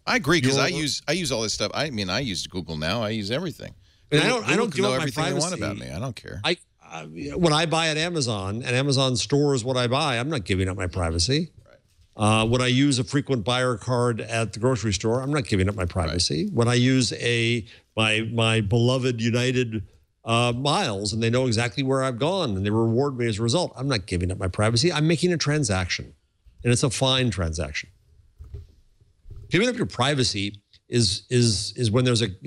I agree, because I use all this stuff. I mean, I use Google now. I use everything. I don't give up my privacy. They want about me. I don't care. When I buy at Amazon, and Amazon stores what I buy, I'm not giving up my privacy. Right. When I use a frequent buyer card at the grocery store, I'm not giving up my privacy. Right. When I use my beloved United miles, and they know exactly where I've gone, and they reward me as a result, I'm not giving up my privacy. I'm making a transaction, and it's a fine transaction. Giving up your privacy is when there's let me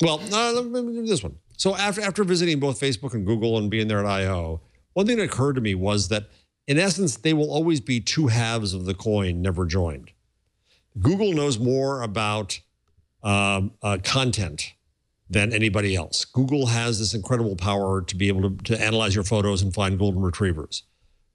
do this one. So after visiting both Facebook and Google and being there at I/O, one thing that occurred to me was that, in essence, they will always be two halves of the coin, never joined. Google knows more about content than anybody else. Google has this incredible power to be able to analyze your photos and find golden retrievers.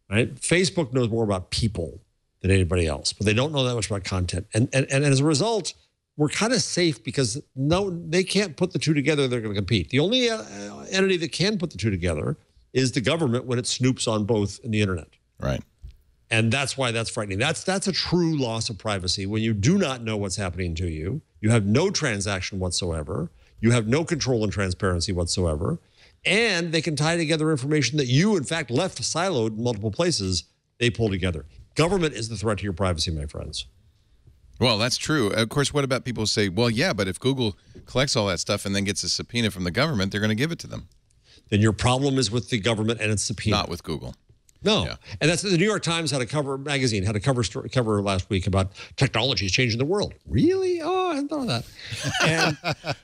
Right? Facebook knows more about people than anybody else, but they don't know that much about content. And as a result, we're kind of safe because they can't put the two together. They're going to compete. The only entity that can put the two together is the government when it snoops on both in the internet. Right. And that's why that's frightening. That's a true loss of privacy when you do not know what's happening to you. You have no transaction whatsoever. You have no control and transparency whatsoever. And they can tie together information that you, in fact, left siloed in multiple places. They pull together. Government is the threat to your privacy, my friends. Well, that's true. Of course, what about people who say, well, yeah, but if Google collects all that stuff and then gets a subpoena from the government, they're going to give it to them. Then your problem is with the government and its subpoena. Not with Google. No. Yeah. And that's the New York Times had a cover last week about technology is changing the world. Really? Oh, I hadn't thought of that.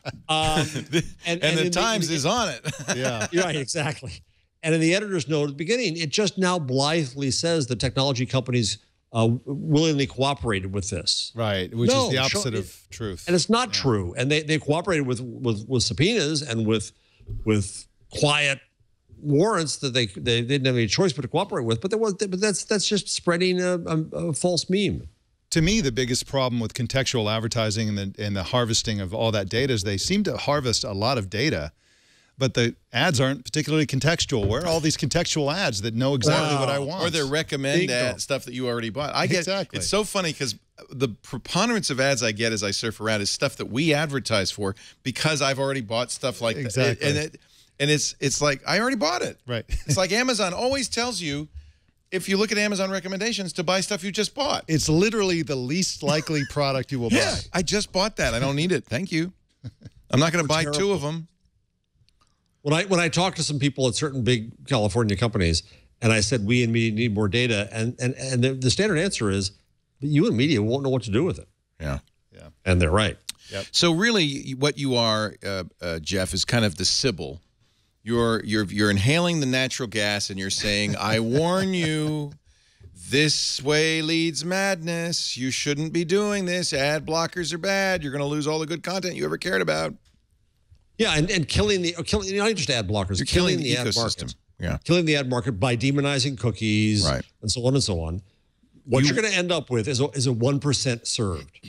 And the Times is on it. Yeah. Right, exactly. And in the editor's note at the beginning, it just now blithely says the technology companies willingly cooperated with this. Right, which is the opposite of truth. And it's not true. And they cooperated with subpoenas and with quiet warrants that they didn't have any choice but to cooperate with. But that's just spreading a false meme. To me, the biggest problem with contextual advertising and the harvesting of all that data is they seem to harvest a lot of data, but the ads aren't particularly contextual. Where are all these contextual ads that know exactly what I want? Or they recommend stuff that you already bought. Exactly. It's so funny because the preponderance of ads I get as I surf around is stuff that we advertise for because I've already bought stuff like that. Exactly. And it's like, I already bought it. Right. It's like Amazon always tells you, if you look at Amazon recommendations, to buy stuff you just bought. It's literally the least likely product you will buy. Yeah, I just bought that. I don't need it. Thank you. I'm not going to buy two of them. When I talk to some people at certain big California companies, and I said, we in media need more data, and the standard answer is, but you in media won't know what to do with it. Yeah. Yeah. And they're right. Yep. So really what you are, Jeff, is kind of the Sybil. You're inhaling the natural gas and you're saying, I warn you, this way leads madness. You shouldn't be doing this. Ad blockers are bad. You're going to lose all the good content you ever cared about. Yeah, and killing not just ad blockers. You're killing the ad ecosystem. market. Yeah. Killing the ad market by demonizing cookies, right, and so on and so on. What you're going to end up with is a 1% served.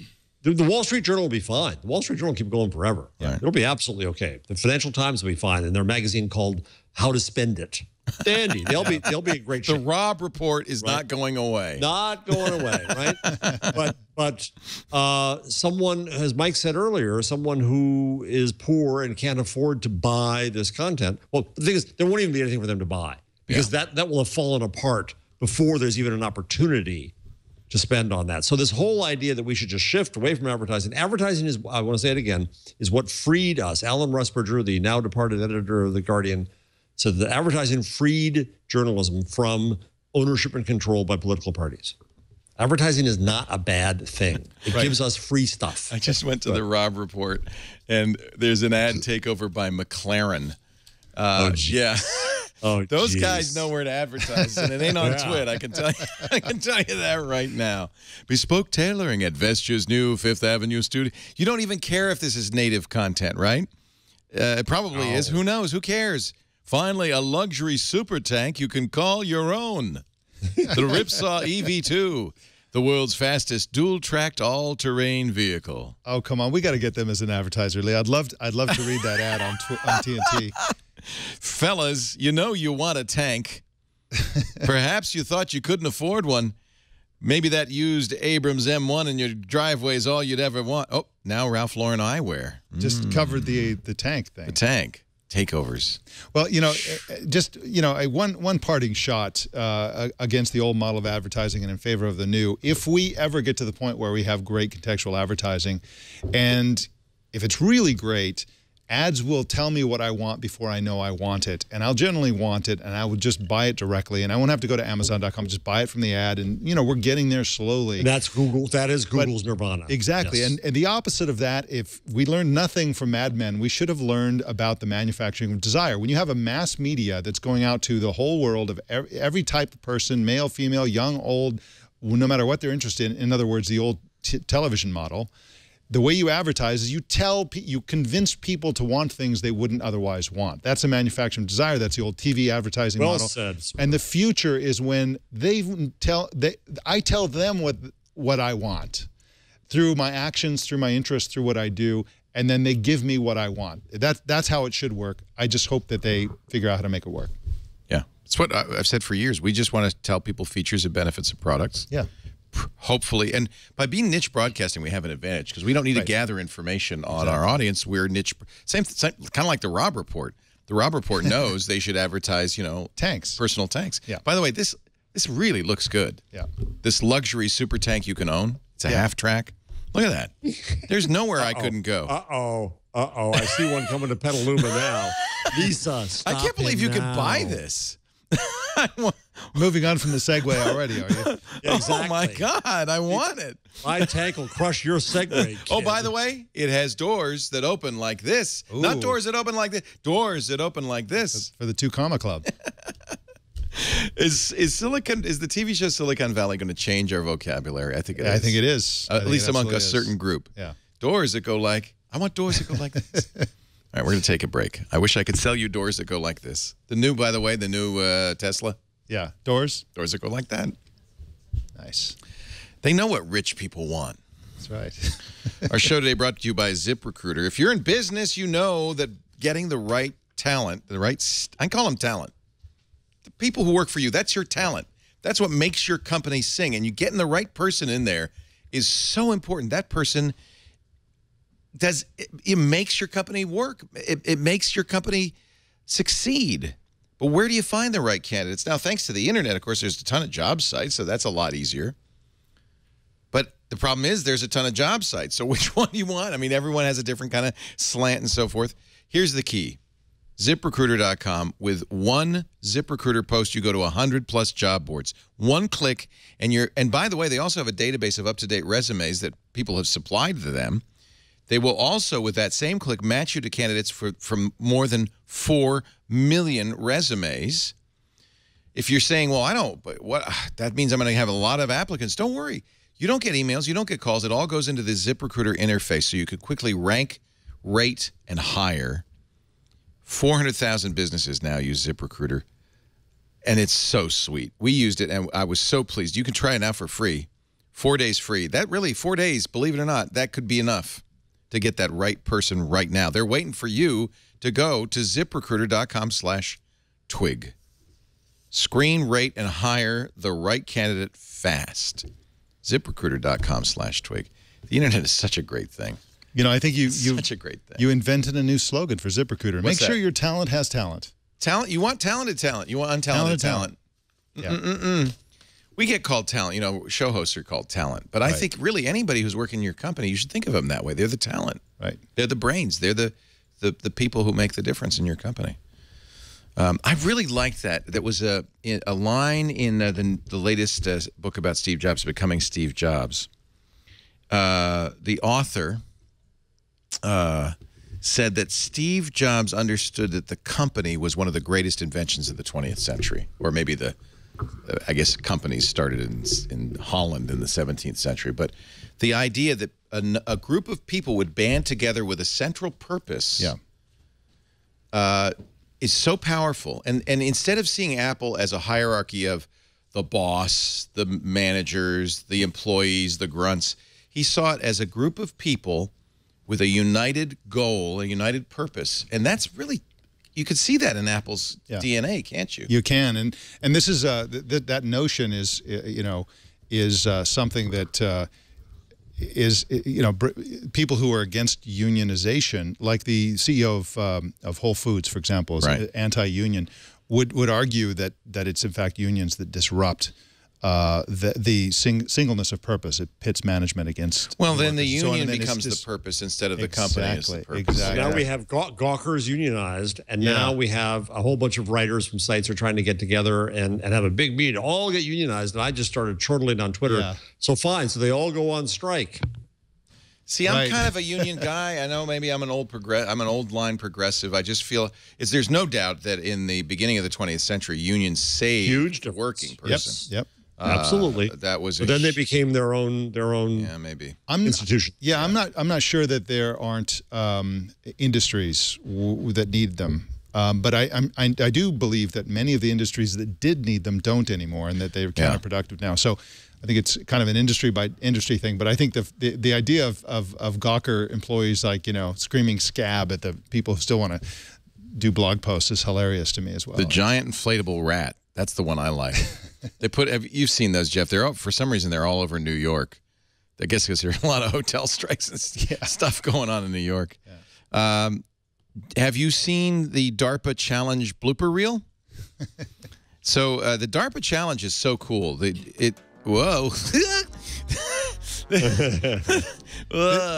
The Wall Street Journal will be fine. The Wall Street Journal will keep going forever. Right. It'll be absolutely okay. The Financial Times will be fine, and their magazine called How to Spend It. Dandy. They'll be a great The shape. Rob Report is not going away. Not going away, right? But someone, as Mike said earlier, someone who is poor and can't afford to buy this content. Well, the thing is, there won't even be anything for them to buy because that will have fallen apart before there's even an opportunity to spend on that. So this whole idea that we should just shift away from advertising. Advertising is, I want to say it again, is what freed us. Alan Rusbridger, the now departed editor of The Guardian, said that advertising freed journalism from ownership and control by political parties. Advertising is not a bad thing. It gives us free stuff. I just went to the Rob Report, and there's an ad takeover by McLaren. Yeah. Oh, those guys know where to advertise, and it ain't on Twitter. I can tell you. I can tell you that right now. Bespoke tailoring at Vestia's new Fifth Avenue studio. You don't even care if this is native content, right? It probably is. Who knows? Who cares? Finally, a luxury super tank you can call your own. The Ripsaw EV2, the world's fastest dual-tracked all-terrain vehicle. Oh, come on. We got to get them as an advertiser, Lee. I'd love to read that ad on TNT. Fellas, you know you want a tank. Perhaps you thought you couldn't afford one. Maybe that used Abrams M1 in your driveway is all you'd ever want. Oh, now Ralph Lauren eyewear. Just covered the tank thing. The tank. Takeovers. Well, one parting shot against the old model of advertising and in favor of the new. If we ever get to the point where we have great contextual advertising, and if it's really great, ads will tell me what I want before I know I want it. And I'll generally want it, and I would just buy it directly. And I won't have to go to Amazon.com, just buy it from the ad. And, we're getting there slowly. And that's Google. That is Google's nirvana. Exactly. Yes. And the opposite of that, if we learned nothing from Mad Men, we should have learned about the manufacturing of desire. When you have a mass media that's going out to the whole world of every type of person, male, female, young, old, no matter what they're interested in other words, the old television model, the way you advertise is you convince people to want things they wouldn't otherwise want. That's a manufacturing desire. That's the old TV advertising model. Well said. And the future is when I tell them what I want through my actions, through my interests, through what I do, and then they give me what I want. That's how it should work. I just hope that they figure out how to make it work. Yeah. It's what I've said for years. We just want to tell people features and benefits of products. Yeah. Hopefully, and by being niche broadcasting, we have an advantage because we don't need to gather information on our audience. We're niche, same kind of like the Rob Report. The Rob Report knows they should advertise, tanks, personal tanks. Yeah. By the way, this really looks good. Yeah. This luxury super tank you can own. It's a half track. Look at that. There's nowhere I couldn't go. I see one coming to Petaluma now. Lisa, stop I can't believe you now. can buy this. Moving on from the Segway already, are you? Yeah, exactly. Oh, my God. I want it. My tank will crush your Segway, kid. Oh, by the way, it has doors that open like this. Ooh. Not doors that open like this. Doors that open like this. That's for the 2 Comma Club. Is the TV show Silicon Valley going to change our vocabulary? I think it is. I think it is. At least among a certain group. Yeah. Doors that go like, I want doors that go like this. All right, we're going to take a break. I wish I could sell you doors that go like this. By the way, the new Tesla. Yeah. Doors? Doors that go like that. Nice. They know what rich people want. That's right. Our show today brought to you by ZipRecruiter. If you're in business, you know that getting the right talent, I call them talent. The people who work for you, that's your talent. That's what makes your company sing. And you getting the right person in there is so important. That person it makes your company work. It makes your company succeed. But where do you find the right candidates? Now, thanks to the internet, of course, there's a ton of job sites, so that's a lot easier. But the problem is there's a ton of job sites. So which one do you want? I mean, everyone has a different kind of slant and so forth. Here's the key. ZipRecruiter.com. With one ZipRecruiter post, you go to 100+ job boards. One click, and by the way, they also have a database of up-to-date resumes that people have supplied to them. They will also, with that same click, match you to candidates from more than 4 million resumes. If you're saying, well, that means I'm going to have a lot of applicants. Don't worry. You don't get emails. You don't get calls. It all goes into the ZipRecruiter interface so you could quickly rank, rate, and hire. 400,000 businesses now use ZipRecruiter, and it's so sweet. We used it, and I was so pleased. You can try it now for free. 4 days free. That really, 4 days, believe it or not, that could be enough to get that right person right now. They're waiting for you to go to ZipRecruiter.com/twig. Screen, rate, and hire the right candidate fast. ZipRecruiter.com/twig. The internet is such a great thing. I think such a great thing. You invented a new slogan for ZipRecruiter. Make sure your talent has talent. Talent. You want talented talent. You want untalented talent. Yeah. We get called talent. Show hosts are called talent. But I think really anybody who's working in your company, you should think of them that way. They're the talent. Right. They're the brains. They're the people who make the difference in your company. I really liked that. That was a line in the latest book about Steve Jobs, Becoming Steve Jobs. The author said that Steve Jobs understood that the company was one of the greatest inventions of the 20th century, or maybe I guess companies started in Holland in the 17th century. But the idea that a group of people would band together with a central purpose is so powerful. And instead of seeing Apple as a hierarchy of the boss, the managers, the employees, the grunts, he saw it as a group of people with a united goal, a united purpose. And that's really, you could see that in Apple's DNA, can't you? You can. And this is, that notion is, something that is, people who are against unionization, like the CEO of Whole Foods, for example, is anti-union, would argue that it's in fact unions that disrupt the singleness of purpose. It pits management against. Well, then the union becomes the purpose instead of the company as the purpose. Exactly. So now we have Gawkers unionized, and now we have a whole bunch of writers from sites are trying to get together and have a big meeting. All get unionized, and I just started chortling on Twitter. Yeah. So fine, so they all go on strike. See, I'm kind of a union guy. I know maybe I'm an old line progressive. I just feel there's no doubt that in the beginning of the 20th century, unions saved the working person. Yep. Absolutely. That was. But then they became their own. Maybe. Institution. Yeah, I'm not sure that there aren't industries that need them. But I do believe that many of the industries that did need them don't anymore, and that they're counterproductive now. So I think it's kind of an industry by industry thing. But I think the idea of Gawker employees, like, screaming scab at the people who still want to do blog posts is hilarious to me as well. The giant inflatable rat. That's the one I like. They put. You've seen those, Jeff? They're for some reason they're all over New York. I guess because there's a lot of hotel strikes and stuff going on in New York. Yeah. Have you seen the DARPA Challenge blooper reel? So the DARPA Challenge is so cool. Whoa. Whoa.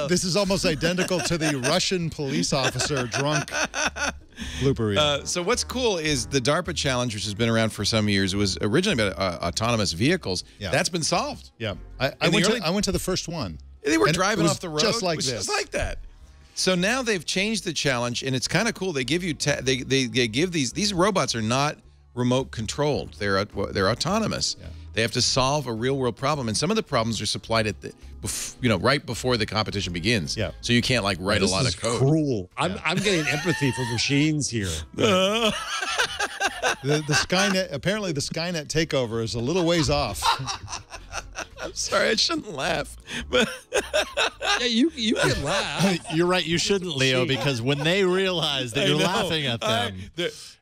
This is almost identical to the Russian police officer drunk blooper reel. So what's cool is the DARPA Challenge, which has been around for some years. It was originally about autonomous vehicles. Yeah. That's been solved. Yeah, I went to the first one. They were driving off the road, just like this, just like that. So now they've changed the challenge, and it's kind of cool. They give you they give these robots are not remote controlled. They're autonomous. Yeah. They have to solve a real world problem, and some of the problems are supplied at right before the competition begins. Yeah. So you can't like write a lot of code. Cruel. I'm getting empathy for machines here. The Skynet, apparently the Skynet takeover is a little ways off. I'm sorry, I shouldn't laugh. But yeah, you can laugh. You're right, you shouldn't, Leo, because when they realize that you're laughing at them,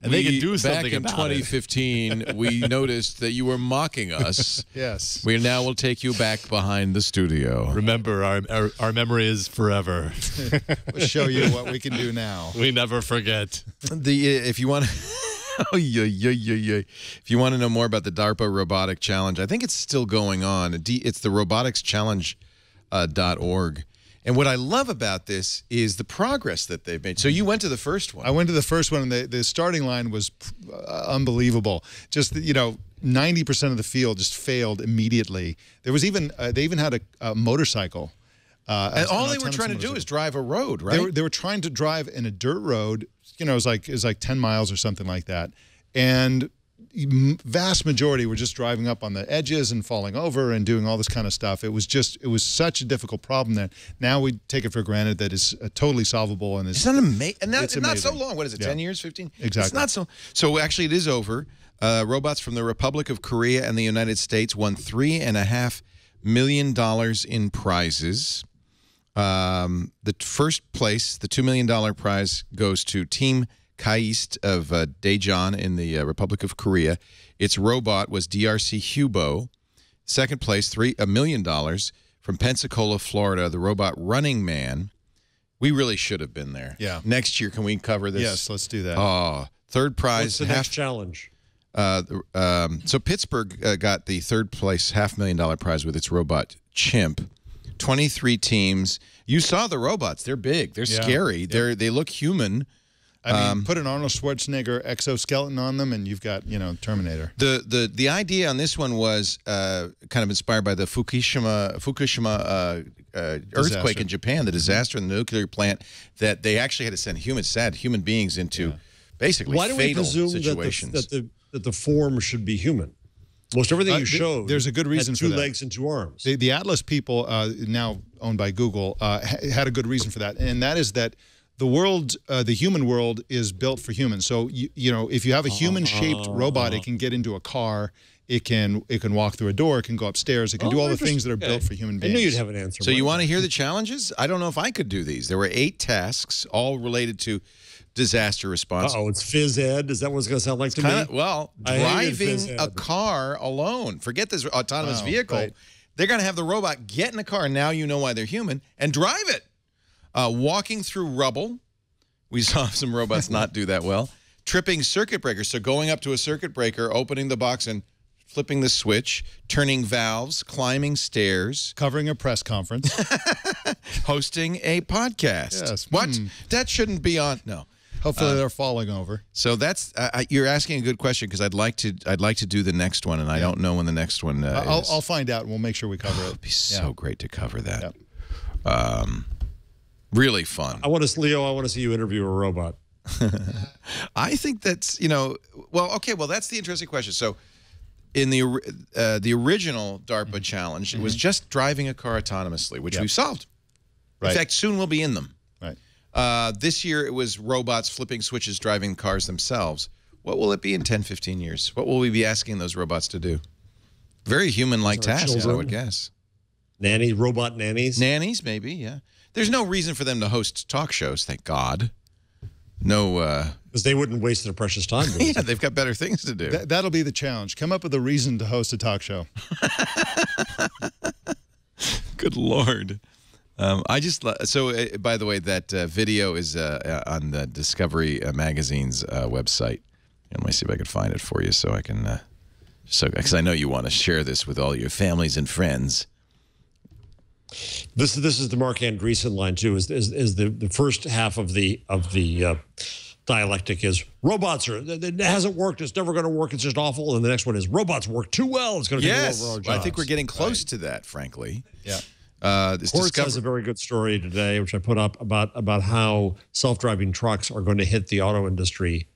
and they can do something about it. Back in 2015, we noticed that you were mocking us. Yes. We now will take you back behind the studio. Remember, our memory is forever. We'll show you what we can do now. We never forget. If you want to... Oh, If you want to know more about the DARPA Robotic Challenge, I think it's still going on. It's the roboticschallenge.org. And what I love about this is the progress that they've made. So you went to the first one. I went to the first one, and the starting line was unbelievable. Just, 90% of the field just failed immediately. There was even, they even had a motorcycle. And all they were trying to do is drive a road, right? They were trying to drive in a dirt road. It was like 10 miles or something like that. And vast majority were just driving up on the edges and falling over and doing all this kind of stuff. It was such a difficult problem that now we take it for granted that it's totally solvable. And it's not amazing. And it's not so long. What is it, 10 years, 15? Exactly. It's not so. So actually it is over. Robots from the Republic of Korea and the United States won $3.5 million in prizes. The first place, the $2 million prize, goes to Team Kaist of Daejeon in the Republic of Korea. Its robot was DRC Hubo. Second place, $1 million from Pensacola, Florida, the robot Running Man. We really should have been there. Yeah. Next year, can we cover this? Yes, let's do that. Oh, third prize. What's the next challenge? So Pittsburgh got the third place $500,000 prize with its robot Chimp. 23 teams. You saw the robots. They're big. They're scary. Yeah. They look human. I mean, put an Arnold Schwarzenegger exoskeleton on them, and you've got, Terminator. The idea on this one was kind of inspired by the Fukushima earthquake in Japan, the disaster in the nuclear plant, that they actually had to send human beings into basically fatal situations. Why do we presume that the form should be human? Most everything you showed, there's a good reason for that. 2 legs and 2 arms. The Atlas people, now owned by Google, had a good reason for that, and that is that the world, the human world, is built for humans. So if you have a human-shaped robot, it can get into a car, it can walk through a door, it can go upstairs, it can do all the things that are built for human beings. I knew you'd have an answer. So you want to hear the challenges? I don't know if I could do these. There were 8 tasks, all related to disaster response. Uh-oh, it's phys ed. Is that what it's going to sound like to me? Well, driving a car alone. Forget this autonomous vehicle. Right. They're going to have the robot get in a car. Now you know why they're human, and drive it. Walking through rubble. We saw some robots not do that well. Tripping circuit breakers. So going up to a circuit breaker, opening the box and flipping the switch, turning valves, climbing stairs. Covering a press conference. Hosting a podcast. Yes. What? That shouldn't be on. No. Hopefully they're falling over. So that's you're asking a good question, because I'd like to do the next one, and I don't know when the next one is. I'll find out, and we'll make sure we cover it. It'd be so great to cover that. Yep. Really fun. Leo, I want to see you interview a robot. I think that's well, that's the interesting question. So in the original DARPA challenge, it was just driving a car autonomously, which we've solved. Right. In fact, soon we'll be in them. Right. This year it was robots flipping switches, driving cars themselves. What will it be in 10, 15 years? What will we be asking those robots to do? Very human-like tasks, I would guess. Robot nannies? Nannies, maybe, yeah. There's no reason for them to host talk shows, thank God. Because they wouldn't waste their precious time. Yeah, they've got better things to do. That'll be the challenge. Come up with a reason to host a talk show. Good Lord. By the way, that video is on the Discovery Magazine's website. And let me see if I can find it for you so I can, because I know you want to share this with all your families and friends. This is the Mark Andreessen line too. Is the first half of the dialectic is robots are it hasn't worked. It's never going to work. It's just awful. And the next one is robots work too well. It's going to take over our jobs. I think we're getting close to that, frankly. Yeah. Quartz has a very good story today, which I put up about how self-driving trucks are going to hit the auto industry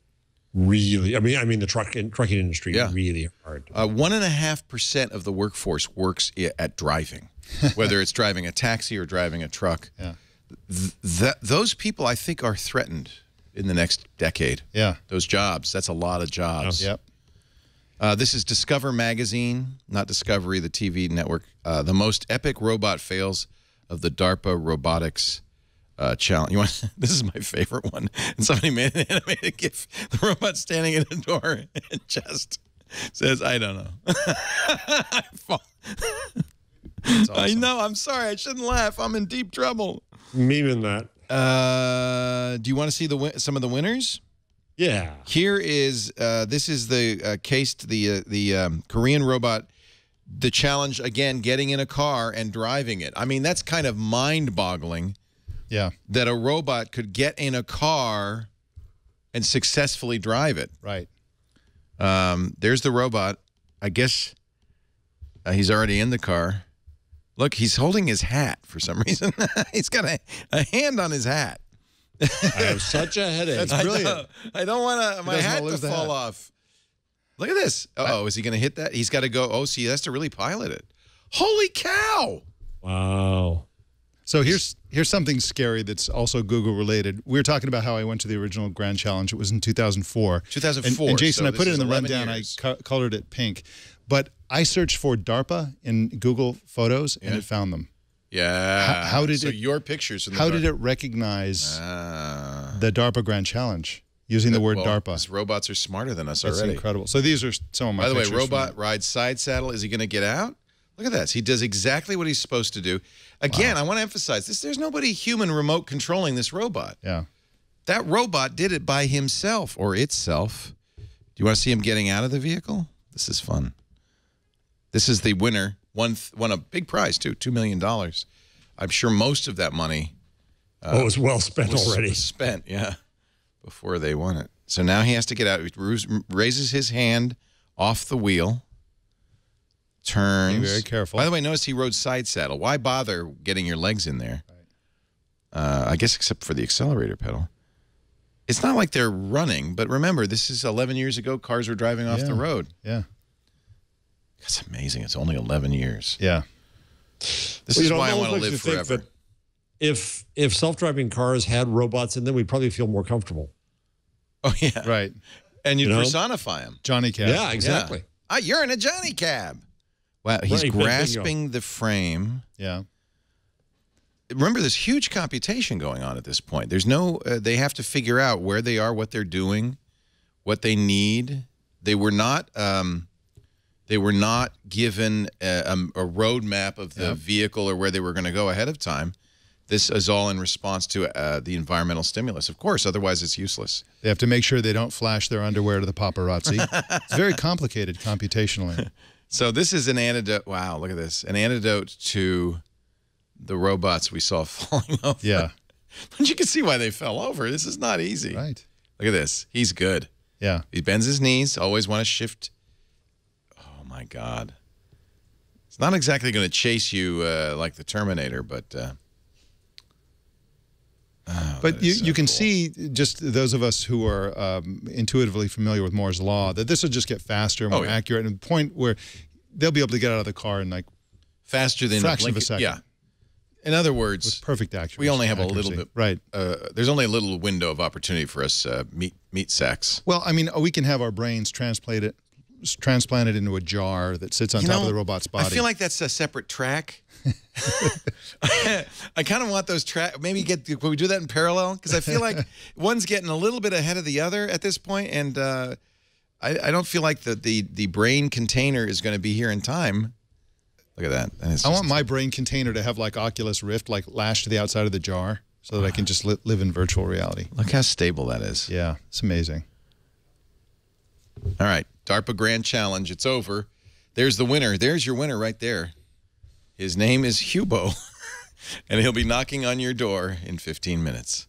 really. I mean the trucking industry really hard. 1.5% of the workforce works at driving, whether it's driving a taxi or driving a truck. Yeah. Those people, I think, are threatened in the next decade. Yeah. Those jobs. That's a lot of jobs. Yep. This is Discover Magazine, not Discovery, the TV network. The most epic robot fails of the DARPA robotics challenge. This is my favorite one. And somebody made an animated GIF. The robot standing in the door and just says, "I don't know." Awesome. I know. I'm sorry. I shouldn't laugh. I'm in deep trouble. Memeing that. Do you want to see some of the winners? Yeah. Here is this is the case to the Korean robot. The challenge again, getting in a car and driving it. I mean, that's kind of mind-boggling. Yeah. That a robot could get in a car and successfully drive it. Right. There's the robot. I guess he's already in the car. Look, he's holding his hat for some reason. He's got a hand on his hat. I have such a headache. That's brilliant. I don't want my hat to fall off. Look at this. Uh-oh, is he going to hit that? He's got to go. Oh, see, he has to really pilot it. Holy cow. Wow. So here's something scary that's also Google related. We were talking about how I went to the original Grand Challenge. It was in 2004. 2004. And Jason, so I put it in the rundown. Years. I colored it pink. But I searched for DARPA in Google Photos, and it found them. Yeah. How did your pictures? How did it recognize the DARPA Grand Challenge using the word DARPA? These robots are smarter than us That's already. incredible. So these are some of my pictures. By the way, robot rides side saddle. Is he going to get out? Look at this. He does exactly what he's supposed to do. Again, I want to emphasize this. There's nobody human remote controlling this robot. Yeah. That robot did it by himself or itself. Do you want to see him getting out of the vehicle? This is fun. This is the winner. Won a big prize, too, $2 million. I'm sure most of that money was well spent already. Was spent, yeah, before they won it. So now he has to get out. He raises his hand off the wheel. Turns. Be very careful. By the way, notice he rode side saddle. Why bother getting your legs in there? Right. I guess except for the accelerator pedal. It's not like they're running, but remember, this is 11 years ago. Cars were driving off the road. Yeah. That's amazing. It's only 11 years. Yeah. This is why I want to live forever. If self-driving cars had robots in them, we'd probably feel more comfortable. Oh, yeah. Right. And you'd personify them. Johnny Cab. Yeah, exactly. Yeah. You're in a Johnny Cab. Wow, he's grasping the frame. Yeah. Remember, there's huge computation going on at this point. There's no, they have to figure out where they are, what they're doing, what they need. They were not given a roadmap of the vehicle or where they were going to go ahead of time. This is all in response to the environmental stimulus, of course. Otherwise, it's useless. They have to make sure they don't flash their underwear to the paparazzi. It's very complicated computationally. So this is an antidote. Wow, look at this. An antidote to the robots we saw falling over. Yeah. But you can see why they fell over. This is not easy. Right. Look at this. He's good. Yeah. He bends his knees. Always want to shift. Oh, my God. It's not exactly going to chase you like the Terminator, but... but you can see, just those of us who are intuitively familiar with Moore's Law, that this will just get faster, more accurate, and the point where they'll be able to get out of the car in like faster than fraction of a second. Yeah. In other words, with perfect accuracy. We only have a little bit. Right. There's only a little window of opportunity for us meat sacks. Well, I mean, we can have our brains translate it transplanted into a jar that sits on top of the robot's body. I feel like that's a separate track. I kind of want those track. Maybe can we do that in parallel? Because I feel like one's getting a little bit ahead of the other at this point, and I don't feel like the brain container is going to be here in time. Look at that. I want my brain container to have like Oculus Rift, like lashed to the outside of the jar, so that I can just live in virtual reality. Look how stable that is. Yeah, it's amazing. All right, DARPA Grand Challenge. It's over. There's the winner. There's your winner right there. His name is Hubo, and he'll be knocking on your door in 15 minutes.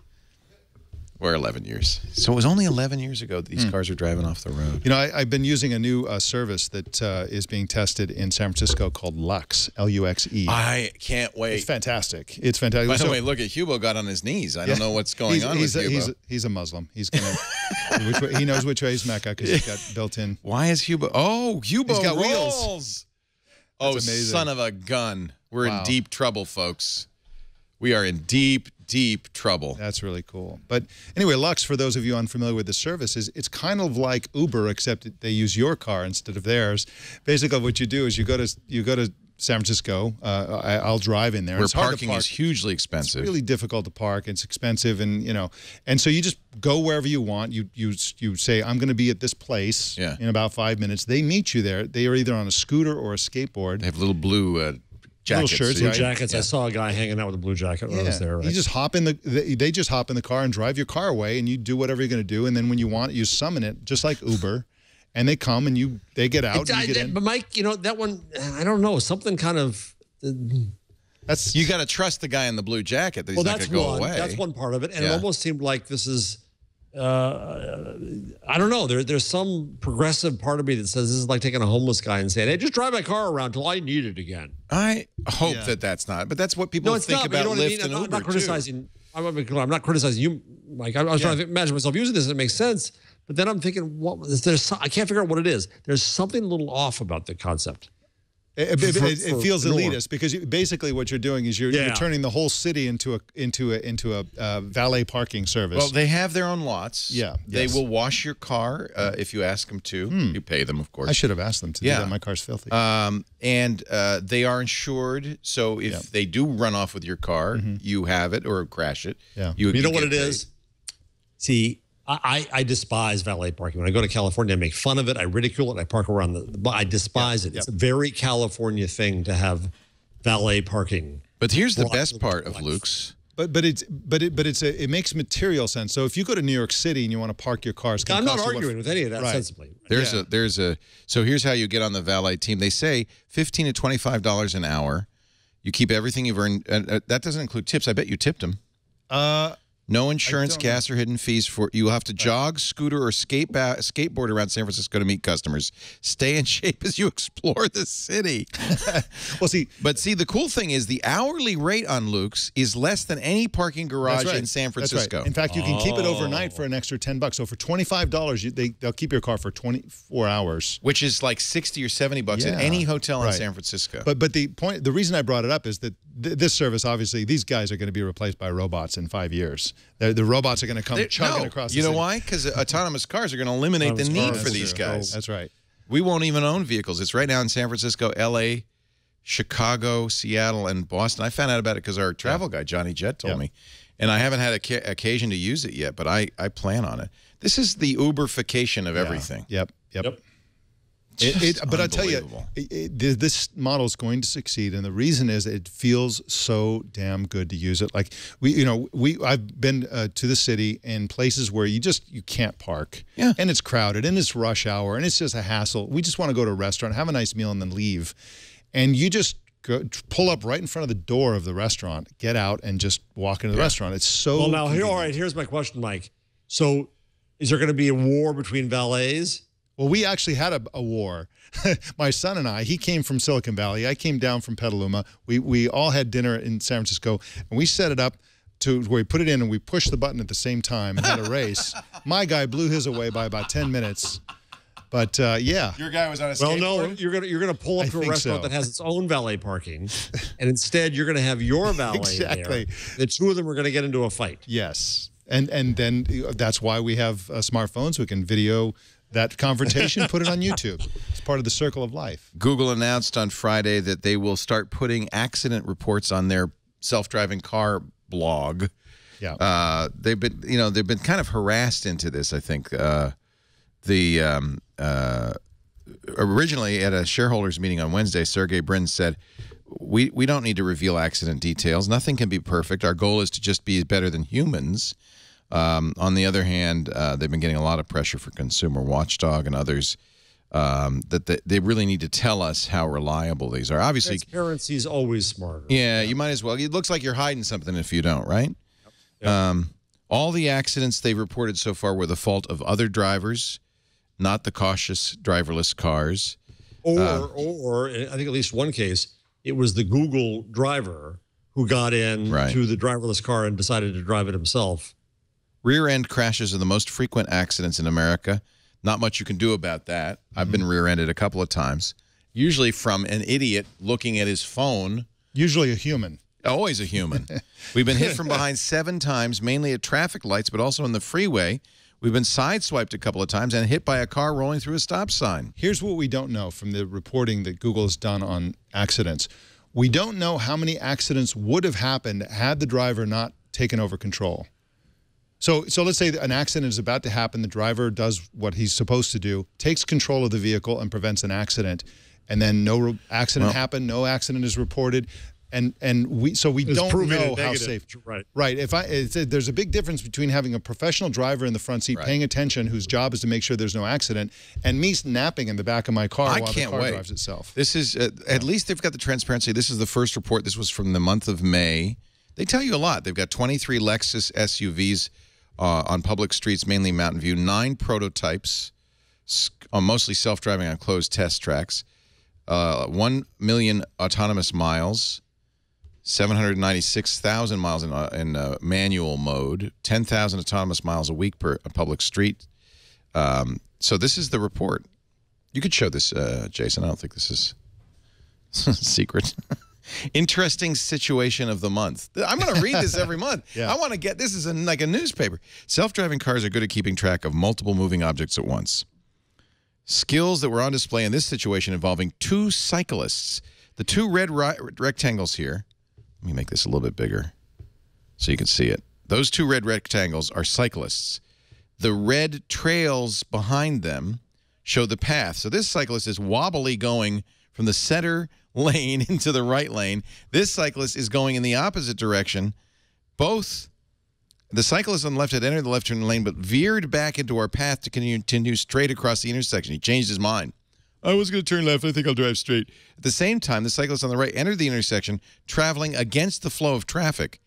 Or 11 years. So it was only 11 years ago that these cars were driving off the road. You know, I've been using a new service that is being tested in San Francisco called Lux, L-U-X-E. I can't wait. It's fantastic. It's fantastic. By the way, look at Hubo got on his knees. I don't know what's going on with Hubo. He's a Muslim. He's gonna. He knows which way is Mecca because he's got built-in. Why is Hubo? Oh, Hubo he's got rolls. Wheels. Oh, son of a gun. We're in deep trouble, folks. We are in deep trouble. That's really cool. But anyway, Lux, for those of you unfamiliar with the service, it's kind of like Uber, except they use your car instead of theirs. Basically, what you do is you go to San Francisco. I'll drive in there. Where parking is hugely expensive. It's really difficult to park. It's expensive, and so you just go wherever you want. You say, I'm going to be at this place in about 5 minutes. They meet you there. They are either on a scooter or a skateboard. They have little blue jackets. Little shirts, blue jackets. Yeah. I saw a guy hanging out with a blue jacket when I was there. Right? You just hop in they just hop in the car and drive your car away, and you do whatever you're going to do. And then when you want it, you summon it, just like Uber, and they come and they get out. And you get in. But Mike, that one, I don't know, something kind of. That's you got to trust the guy in the blue jacket. That he's not going to go away. That's one part of it, and it almost seemed like this is. I don't know. There's some progressive part of me that says this is like taking a homeless guy and saying, "Hey, just drive my car around till I need it again." I hope that's not, but that's what people think about Lyft and Uber I'm not criticizing. I'm not criticizing you, Mike. I was trying to imagine myself using this, and it makes sense. But then I'm thinking, I can't figure out what it is. There's something a little off about the concept. It feels elitist because basically what you're doing is you're turning the whole city into a valet parking service. Well, they have their own lots. Yeah, they will wash your car if you ask them to. You pay them, of course. I should have asked them to do that. My car's filthy. And they are insured, so if they do run off with your car, you have it or crash it. Yeah. You know what it is? See. I despise valet parking. When I go to California, I make fun of it. I ridicule it. I park around I despise it. It's a very California thing to have valet parking. But here's the best part of Luke's. But it makes material sense. So if you go to New York City and you want to park your car, I'm not arguing with any of that sensibly. So here's how you get on the valet team. They say $15 to $25 an hour. You keep everything you've earned. That doesn't include tips. I bet you tipped them. No insurance, gas, or hidden fees for you. Have to jog, scooter, or skateboard around San Francisco to meet customers. Stay in shape as you explore the city. Well, but the cool thing is the hourly rate on Luke's is less than any parking garage in San Francisco. That's right. In fact, you can keep it overnight for an extra $10. So for $25, they'll keep your car for 24 hours, which is like $60 or $70 at any hotel in San Francisco. But the reason I brought it up is that this service, obviously, these guys are going to be replaced by robots in 5 years. The robots are going to come chugging across the city. You know why? Because autonomous cars are going to eliminate the need for these guys. That's right. We won't even own vehicles. It's right now in San Francisco, L.A., Chicago, Seattle, and Boston. I found out about it because our travel guy, Johnny Jett, told me. And I haven't had occasion to use it yet, but I plan on it. This is the Uberification of everything. Yep. But I tell you, this model is going to succeed, and the reason is it feels so damn good to use it. Like I've been to the city in places where you can't park, and it's crowded, and it's rush hour, and it's just a hassle. We just want to go to a restaurant, have a nice meal, and then leave, and you just pull up right in front of the door of the restaurant, get out, and just walk into the restaurant. It's so well. Now, all right. Here's my question, Mike. So, is there going to be a war between valets? Well, we actually had a war. My son and I, he came from Silicon Valley. I came down from Petaluma. We all had dinner in San Francisco, and we set it up to where we put it in and we pushed the button at the same time and had a race. My guy blew his away by about 10 minutes. But yeah. Your guy was on a skateboard? Well, no, you're gonna pull up to a restaurant that has its own valet parking, and instead you're going to have your valet there. The two of them are going to get into a fight. Yes. And then that's why we have smartphones. We can video that confrontation, put it on YouTube. It's part of the circle of life. Google announced on Friday that they will start putting accident reports on their self-driving car blog. Yeah. They've been kind of harassed into this, I think. Originally at a shareholders meeting on Wednesday, Sergey Brin said, we don't need to reveal accident details. Nothing can be perfect. Our goal is to just be better than humans. On the other hand, they've been getting a lot of pressure for Consumer Watchdog and others that they really need to tell us how reliable these are. Obviously, transparency is always smarter. Yeah, you might as well. It looks like you're hiding something if you don't, right? Yep. All the accidents they've reported so far were the fault of other drivers, not the cautious driverless cars. Or I think at least one case, it was the Google driver who got in to the driverless car and decided to drive it himself. Rear-end crashes are the most frequent accidents in America. Not much you can do about that. I've been rear-ended a couple of times, usually from an idiot looking at his phone. Usually a human. Always a human. We've been hit from behind 7 times, mainly at traffic lights, but also on the freeway. We've been sideswiped a couple of times and hit by a car rolling through a stop sign. Here's what we don't know from the reporting that Google has done on accidents. We don't know how many accidents would have happened had the driver not taken over control. So let's say an accident is about to happen. The driver does what he's supposed to do, takes control of the vehicle and prevents an accident. And then no accident happened, no accident is reported. And we don't know how safe. Right. There's a big difference between having a professional driver in the front seat paying attention, whose job is to make sure there's no accident, and me napping in the back of my car while the car drives itself. This is at least they've got the transparency. This is the first report. This was from the month of May. They tell you a lot. They've got 23 Lexus SUVs on public streets, mainly Mountain View, 9 prototypes, mostly self-driving on closed test tracks, 1 million autonomous miles, 796,000 miles in manual mode, 10,000 autonomous miles a week per public street. So this is the report. You could show this, Jason. I don't think this is secret. Interesting situation of the month. I'm going to read this every month. I want to get this is like a newspaper. Self-driving cars are good at keeping track of multiple moving objects at once. Skills that were on display in this situation involving 2 cyclists. The 2 red rectangles here. Let me make this a little bit bigger so you can see it. Those 2 red rectangles are cyclists. The red trails behind them show the path. So this cyclist is wobbly going from the center lane into the right lane. This cyclist is going in the opposite direction. Both the cyclist on the left had entered the left turn lane but veered back into our path to continue straight across the intersection. He changed his mind. I was going to turn left. I think I'll drive straight. At the same time, the cyclist on the right entered the intersection, traveling against the flow of traffic.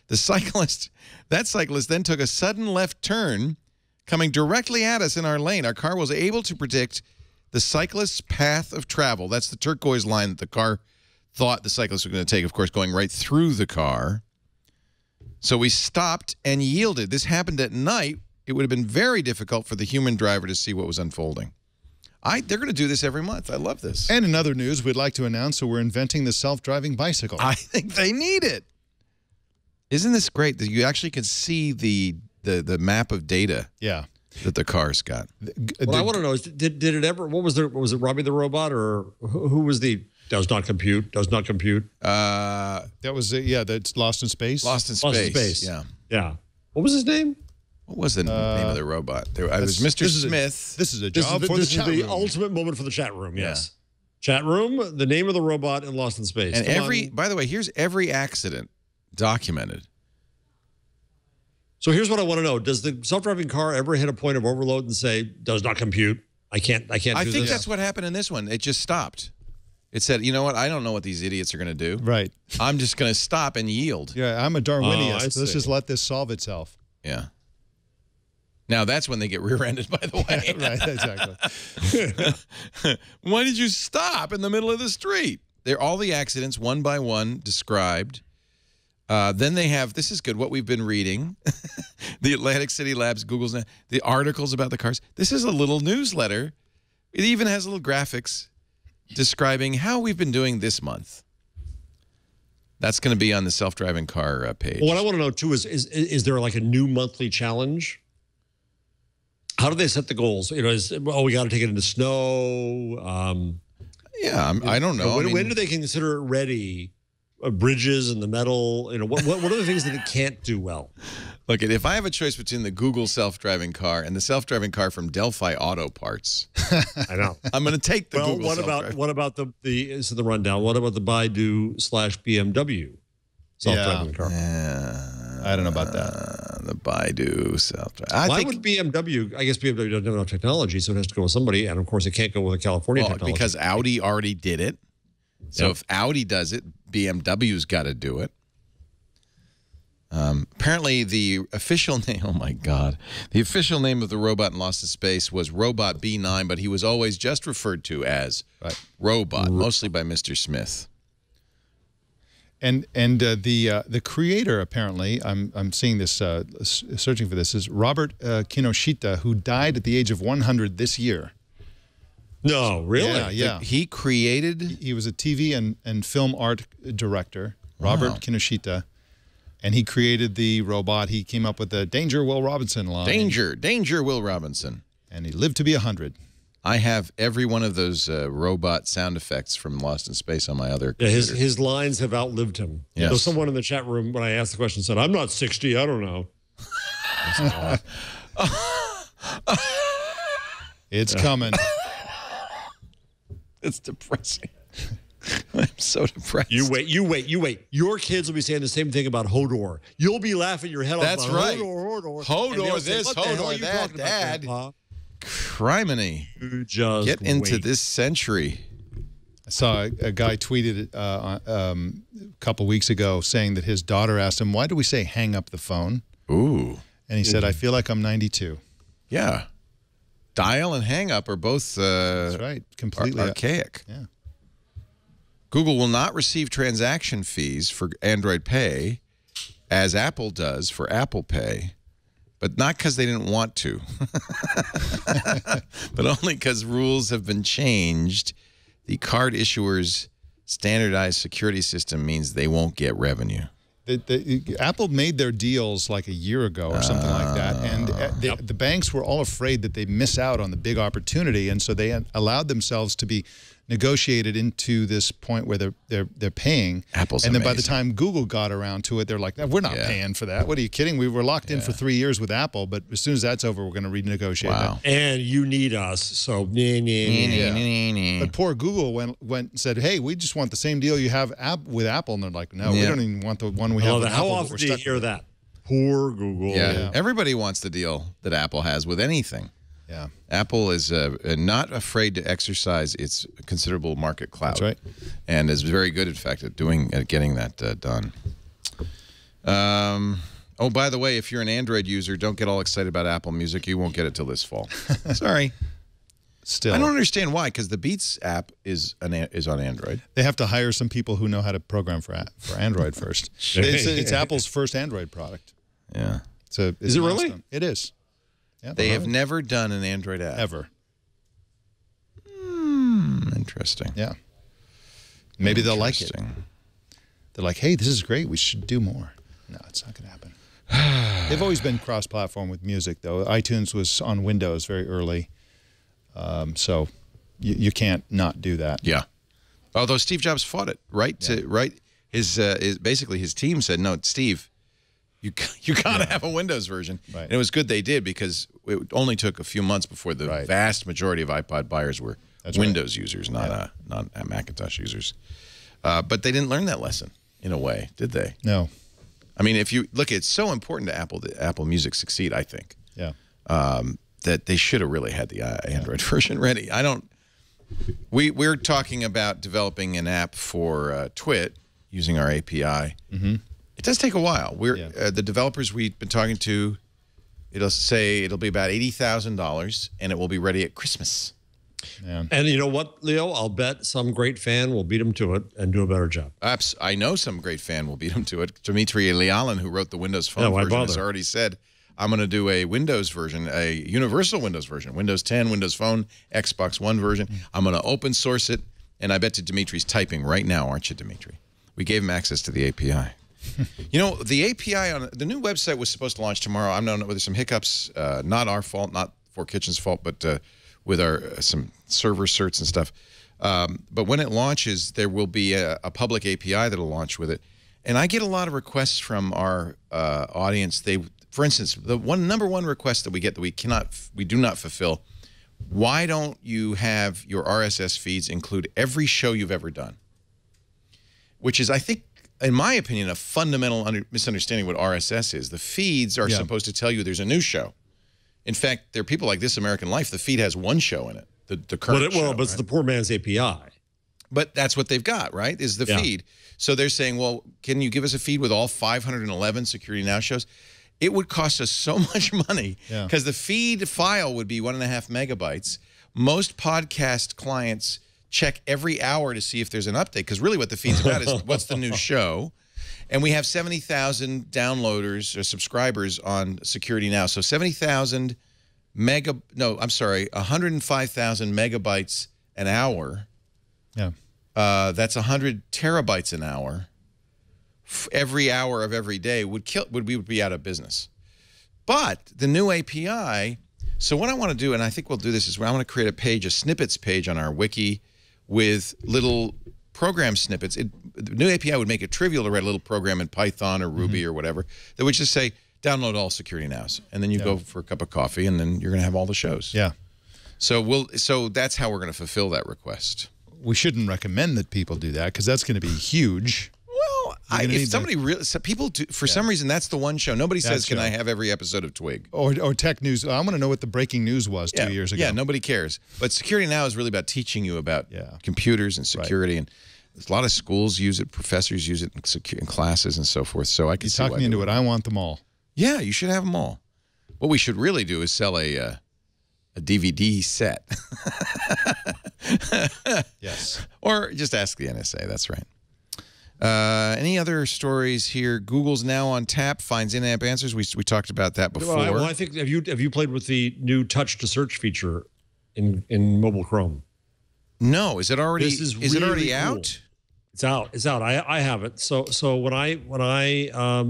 That cyclist then took a sudden left turn, coming directly at us in our lane. Our car was able to predict the cyclist's path of travel. That's the turquoise line that the car thought the cyclist was going to take, of course, going right through the car. So we stopped and yielded. This happened at night. It would have been very difficult for the human driver to see what was unfolding. They're going to do this every month. I love this. And in other news, we'd like to announce that we're inventing the self-driving bicycle. I think they need it. Isn't this great that you actually can see the map of data? Yeah. That the car's got. What I want to know is, did it ever? What was it Robbie the robot, or who was the? Does not compute. Does not compute. That was that's Lost in Space. Lost in Space. Yeah. What was his name? What was the name of the robot? It was Mr. Smith. This is a job for the chat room. This is the ultimate moment for the chat room. Yes. Chat room. The name of the robot in Lost in Space. And by the way, here's every accident documented. So here's what I want to know. Does the self-driving car ever hit a point of overload and say, does not compute? I can't do this? I think that's what happened in this one. It just stopped. It said, you know what? I don't know what these idiots are going to do. Right. I'm just going to stop and yield. Yeah, I'm a Darwinian. So let's just let this solve itself. Yeah. Now, that's when they get rear-ended, by the way. Right, exactly. Why did you stop in the middle of the street? They're all the accidents, one by one, described. Then they have, this is good, what we've been reading, the Atlantic City Labs, Google's, the articles about the cars. This is a little newsletter. It even has little graphics describing how we've been doing this month. That's going to be on the self-driving car page. Well, what I want to know, too, is there like a new monthly challenge? How do they set the goals? You know, we got to take it into snow. Yeah, I don't know. When do they consider it ready? Bridges and the metal. You know, what are the things that it can't do well? Look, if I have a choice between the Google self-driving car and the self-driving car from Delphi Auto Parts, I know I'm going to take the Google. What about the rundown? What about the Baidu/BMW self-driving car? I don't know about that. The Baidu self-driving. Why would BMW? I guess BMW doesn't have enough technology, so it has to go with somebody, and of course, it can't go with a California technology because Audi already did it. So if Audi does it, BMW's got to do it. Apparently, the official name, oh my God, the official name of the robot in Lost in Space was Robot B9, but he was always just referred to as Robot, mostly by Mr. Smith. And the creator, apparently, I'm seeing this, searching for this, is Robert Kinoshita, who died at the age of 100 this year. No, really? Yeah. He created... He was a TV and film art director, Robert Kinoshita, and he created the robot. He came up with the Danger, Will Robinson line. Danger, Will Robinson. And he lived to be 100. I have every one of those robot sound effects from Lost in Space on my other computer. His lines have outlived him. Yes. So someone in the chat room, when I asked the question, said, I'm not 60, I don't know. It's coming. It's depressing. I'm so depressed. You wait. Your kids will be saying the same thing about Hodor. You'll be laughing your head off. That's right. Hodor this, Hodor that, Dad. Criminy. Just get into this century. I saw a guy tweeted a couple weeks ago saying that his daughter asked him, why do we say hang up the phone? Ooh. And he said, I feel like I'm 92. Yeah. Dial and hang up are both that's right. Completely archaic. Yeah. Google will not receive transaction fees for Android Pay as Apple does for Apple Pay, but not because they didn't want to, but only because rules have been changed. The card issuer's standardized security system means they won't get revenue. Apple made their deals like a year ago or something like that, and the banks were all afraid that they'd miss out on the big opportunity, and so they allowed themselves to be negotiated into this point where they're paying. Apple's and then amazing. by the time Google got around to it, they're like, we're not paying for that. What are you kidding? We were locked in for 3 years with Apple, but as soon as that's over, we're going to renegotiate that. And you need us, so But poor Google went and said, hey, we just want the same deal you have with Apple, and they're like, no, we don't even want the one we have with Apple. How often do you hear that? Poor Google. Yeah. Everybody wants the deal that Apple has with anything. Yeah, Apple is not afraid to exercise its considerable market clout. That's right, and is very good, in fact, at getting that done. Oh, by the way, if you're an Android user, don't get all excited about Apple Music. You won't get it till this fall. Sorry. Still, I don't understand why, because the Beats app is on Android. They have to hire some people who know how to program for Android first. It's Apple's first Android product. Yeah. So is it really? It is. Yeah, they have never done an Android app. Ever. Interesting. Yeah. Maybe they'll like it. They're like, hey, this is great. We should do more. No, it's not going to happen. They've always been cross-platform with music, though. iTunes was on Windows very early. So you can't not do that. Yeah. Although Steve Jobs fought it, right? Basically his team said, no, Steve, you got to have a Windows version. Right. And it was good they did, because it only took a few months before the vast majority of iPod buyers were Windows users, not Macintosh users. But they didn't learn that lesson in a way, did they? No. I mean, if you look, it's so important to Apple that Apple Music succeed, I think. Yeah. That they should have really had the Android version ready. We're talking about developing an app for Twit using our API. Mm-hmm. It does take a while. The developers we've been talking to, it'll be about $80,000, and it will be ready at Christmas. Yeah. And you know what, Leo? I'll bet some great fan will beat him to it and do a better job. I know some great fan will beat him to it. Dmitry Lialin, who wrote the Windows Phone version, has already said, I'm going to do a Windows version, a universal Windows version, Windows 10, Windows Phone, Xbox One version. I'm going to open source it, and I bet you Dimitri's typing right now, aren't you, Dmitry? We gave him access to the API. You know, the API on the new website was supposed to launch tomorrow. I don't know, there's some hiccups, not our fault, not Four Kitchen's fault, but with our some server certs and stuff. But when it launches, there will be a public API that'll launch with it. And I get a lot of requests from our audience. For instance, the number one request that we get that we do not fulfill. Why don't you have your RSS feeds include every show you've ever done? Which is, I think, in my opinion, a fundamental misunderstanding what RSS is. The feeds are supposed to tell you there's a new show. In fact, there are people like This American Life. The feed has one show in it, the current show. But it's the poor man's API. But that's what they've got, right, is the feed. So they're saying, well, can you give us a feed with all 511 Security Now shows? It would cost us so much money because the feed file would be 1.5 megabytes. Most podcast clients check every hour to see if there's an update because really what the feed's about is what's the new show. And we have 70,000 downloaders or subscribers on Security Now. So 105,000 megabytes an hour. Yeah. That's 100 terabytes an hour. Every hour of every day we would be out of business. But the new API, so what I want to do, and I think we'll do this, is I want to create a page, a snippets page on our wiki with little program snippets. The new API would make it trivial to write a little program in Python or Ruby or whatever that would just say, download all Security Nows. And then you go for a cup of coffee, and then you're going to have all the shows. Yeah. So that's how we're going to fulfill that request. We shouldn't recommend that people do that because that's going to be huge. Well, if somebody really, people do, for some reason, that's the one show. Nobody says, can I have every episode of Twig? Or tech news. I want to know what the breaking news was 2 years ago. Yeah, nobody cares. But Security Now is really about teaching you about computers and security. And a lot of schools use it, professors use it in classes and so forth. So I can see talk me into it. I want them all. Yeah, you should have them all. What we should really do is sell a DVD set. Yes. Or just ask the NSA. That's right. Any other stories here? Google's now on tap, finds in-app answers. We talked about that before. Well, I think have you played with the new touch to search feature in mobile Chrome? No, is it already? Is it already out? It's out. It's out. I have it. So when I go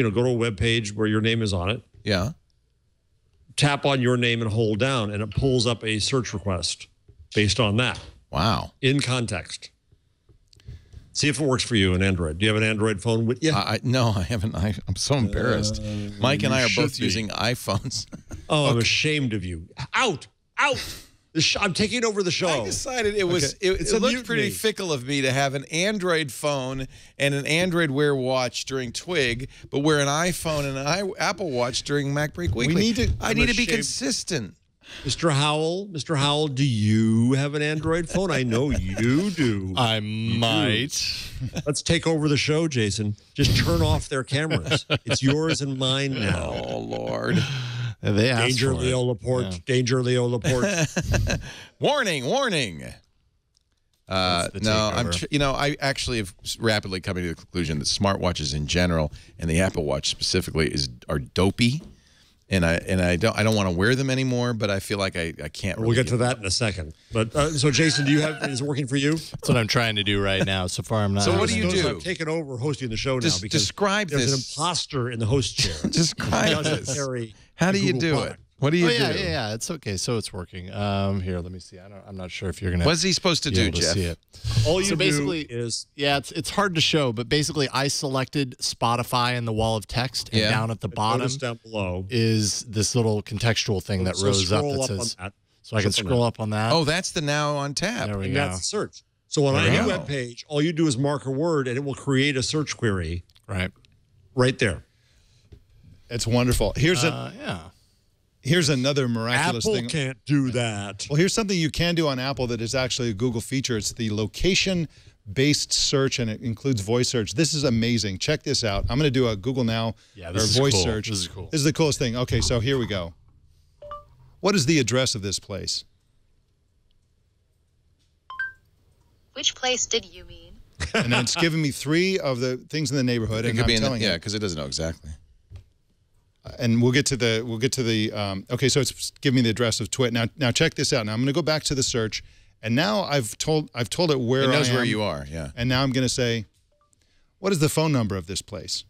to a web page where your name is on it. Yeah. Tap on your name and hold down, and it pulls up a search request based on that. Wow. In context. See if it works for you in Android. Do you have an Android phone with you? No, I haven't. I'm so embarrassed. Mike and I are both using iPhones. Oh, I'm ashamed of you. Out! Out! I'm taking over the show. I decided it looked pretty fickle of me to have an Android phone and an Android Wear watch during Twig, but wear an iPhone and an Apple Watch during Mac Break Weekly. I need to be consistent. Mr. Howell, do you have an Android phone? I know you do. I might. Let's take over the show, Jason. Just turn off their cameras. It's yours and mine now. Oh, Lord. They asked Danger, for Leo it. Laporte. Yeah. Danger, Leo Laporte. Warning, warning. No, I actually have rapidly coming to the conclusion that smartwatches in general and the Apple Watch specifically are dopey. And I don't want to wear them anymore, but I feel like I can't. We'll get to that in a second. But so Jason, is it working for you? That's what I'm trying to do right now. So far, I'm not. So what do you do? I've taken over hosting the show now because describe there's this. an imposter in the host chair. Describe this. How do you do it? What do you do? Yeah, it's okay. So it's working. Here, let me see. I'm not sure if you're gonna. What's he supposed to do, Jeff? See it. All you basically do is it's hard to show, but basically I selected Spotify in the wall of text, and down at the bottom down below is this little contextual thing that rose up that says. So I can scroll up on that. Oh, that's the Now on Tap. There we go. That's the search. So on any web page, all you do is mark a word, and it will create a search query. Right there. It's wonderful. Here's Here's another miraculous thing. Apple can't do that. Well, here's something you can do on Apple that is actually a Google feature. It's the location-based search, and it includes voice search. This is amazing. Check this out. I'm going to do a Google Now or voice search. This is cool. This is the coolest thing. Okay, so here we go. What is the address of this place? Which place did you mean? And then it's giving me 3 of the things in the neighborhood, and I'm telling you. Yeah, because it doesn't know exactly. And we'll get to the okay, so it's giving me the address of Twit. Now check this out. Now I'm going to go back to the search, and now I've told it where it knows I am, where you are. Yeah. And now I'm going to say, what is the phone number of this place?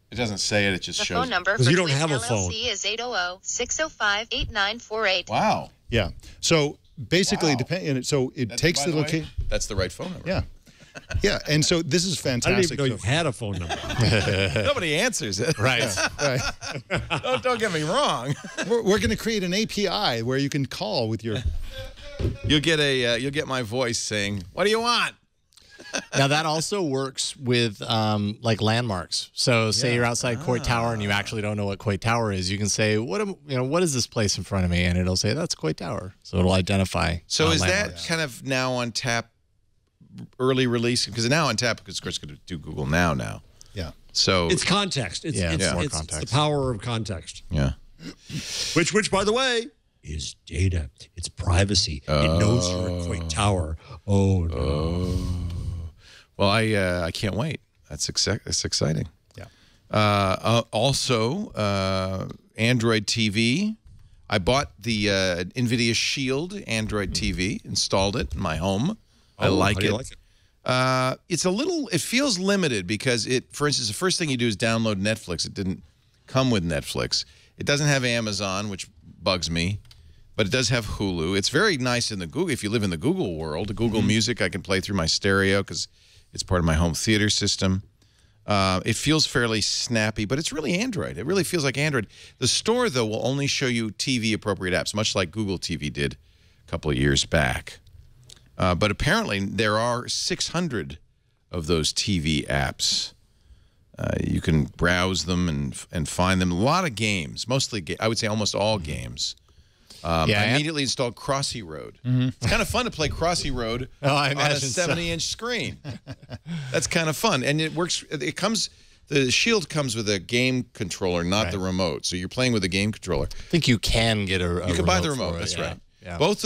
It doesn't say it. It just The shows. phone number for Because you don't Twist have a phone. LLC is 800-605-8948. Wow. Yeah. So basically, Wow. so it takes the location. That's the right phone number. Yeah. Yeah. And so this is I fantastic. didn't even know you had a phone number. Nobody answers it. Right. Right. Don't get me wrong. We're going to create an API where you can call with your. You'll get my voice saying, "What do you want?" Now that also works with like landmarks. So say you're outside Coit Tower and you actually don't know what Coit Tower is. You can say, what is this place in front of me? And it'll say that's Coit Tower. So it'll identify. So is landmarks. that kind of now on tap, early release? Because it's now on tap because of course it's going to do Google Now. Yeah. So It's context. It's more it's context. the power of context. yeah. Which, by the way, is data. It's privacy. It knows you're in Coit Tower. Oh no. Well, I can't wait. That's exciting. Yeah. Also, Android TV. I bought the NVIDIA Shield Android TV, installed it in my home. I like how do it. you like it? It feels limited because for instance, the first thing you do is download Netflix. It didn't come with Netflix. It doesn't have Amazon, which bugs me, but it does have Hulu. It's very nice in the Google. If you live in the Google world, the Google Music I can play through my stereo because it's part of my home theater system. It feels fairly snappy, but it's really Android. It really feels like Android. The store, though, will only show you TV-appropriate apps, much like Google TV did a couple of years back. But apparently, there are 600 of those TV apps. You can browse them and find them. A lot of games, mostly, I would say almost all games. I immediately installed Crossy Road. It's kind of fun to play Crossy Road I on a 70-inch screen. That's kind of fun, and it works. The Shield comes with a game controller, not the remote. So you're playing with a game controller. I think you can get a You can buy the for remote. it, That's right. Yeah. Both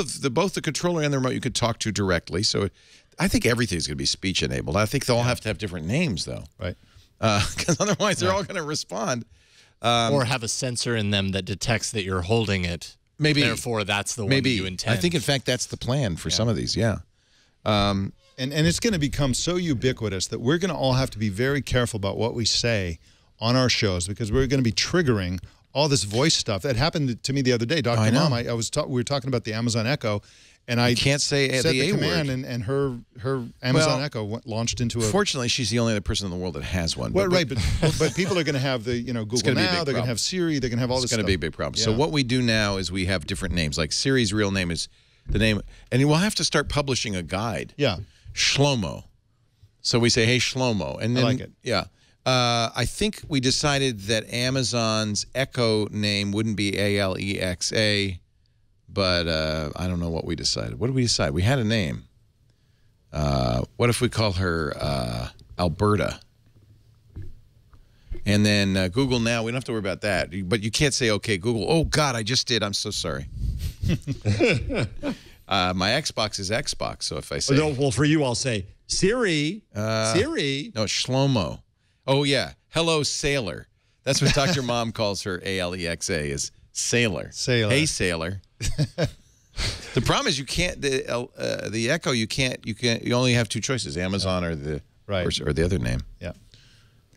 the controller and the remote you could talk to directly. So I think everything's going to be speech enabled. I think they'll all have to have different names though, Right. Because otherwise they're all going to respond. Or have a sensor in them that detects that you're holding it. Maybe. Therefore, that's the one that you intend. I think, in fact, that's the plan for some of these. Yeah. And it's going to become so ubiquitous that we're going to all have to be very careful about what we say on our shows because we're going to be triggering all this voice stuff. That happened to me the other day. Dr. Mom, we were talking about the Amazon Echo, and I can't say said the A command, word. and her Amazon Echo launched into a. Fortunately, she's the only other person in the world that has one. Well, but people are going to have the Google Now. They're going to have Siri. They're going to have all this. It's going to be a big problem. Yeah. So what we do now is we have different names. Like Siri's real name is the name, and we'll have to start publishing a guide. Yeah. Shlomo. So we say, hey, Shlomo. And then, I like it. Yeah. I think we decided that Amazon's Echo name wouldn't be Alexa, but I don't know what we decided. What did we decide? We had a name. What if we call her Alberta? And then Google Now, we don't have to worry about that. But you can't say, okay, Google. Oh, God, I just did. I'm so sorry. My Xbox is Xbox, so if I say... Well, for you, I'll say, Siri, Siri. No, Shlomo. Oh, yeah. Hello, Sailor. That's what Dr. Mom calls her, Alexa, is Sailor. Sailor. Hey, Sailor. The problem is you can't, the Echo, you only have two choices, Amazon or the other name. Yeah.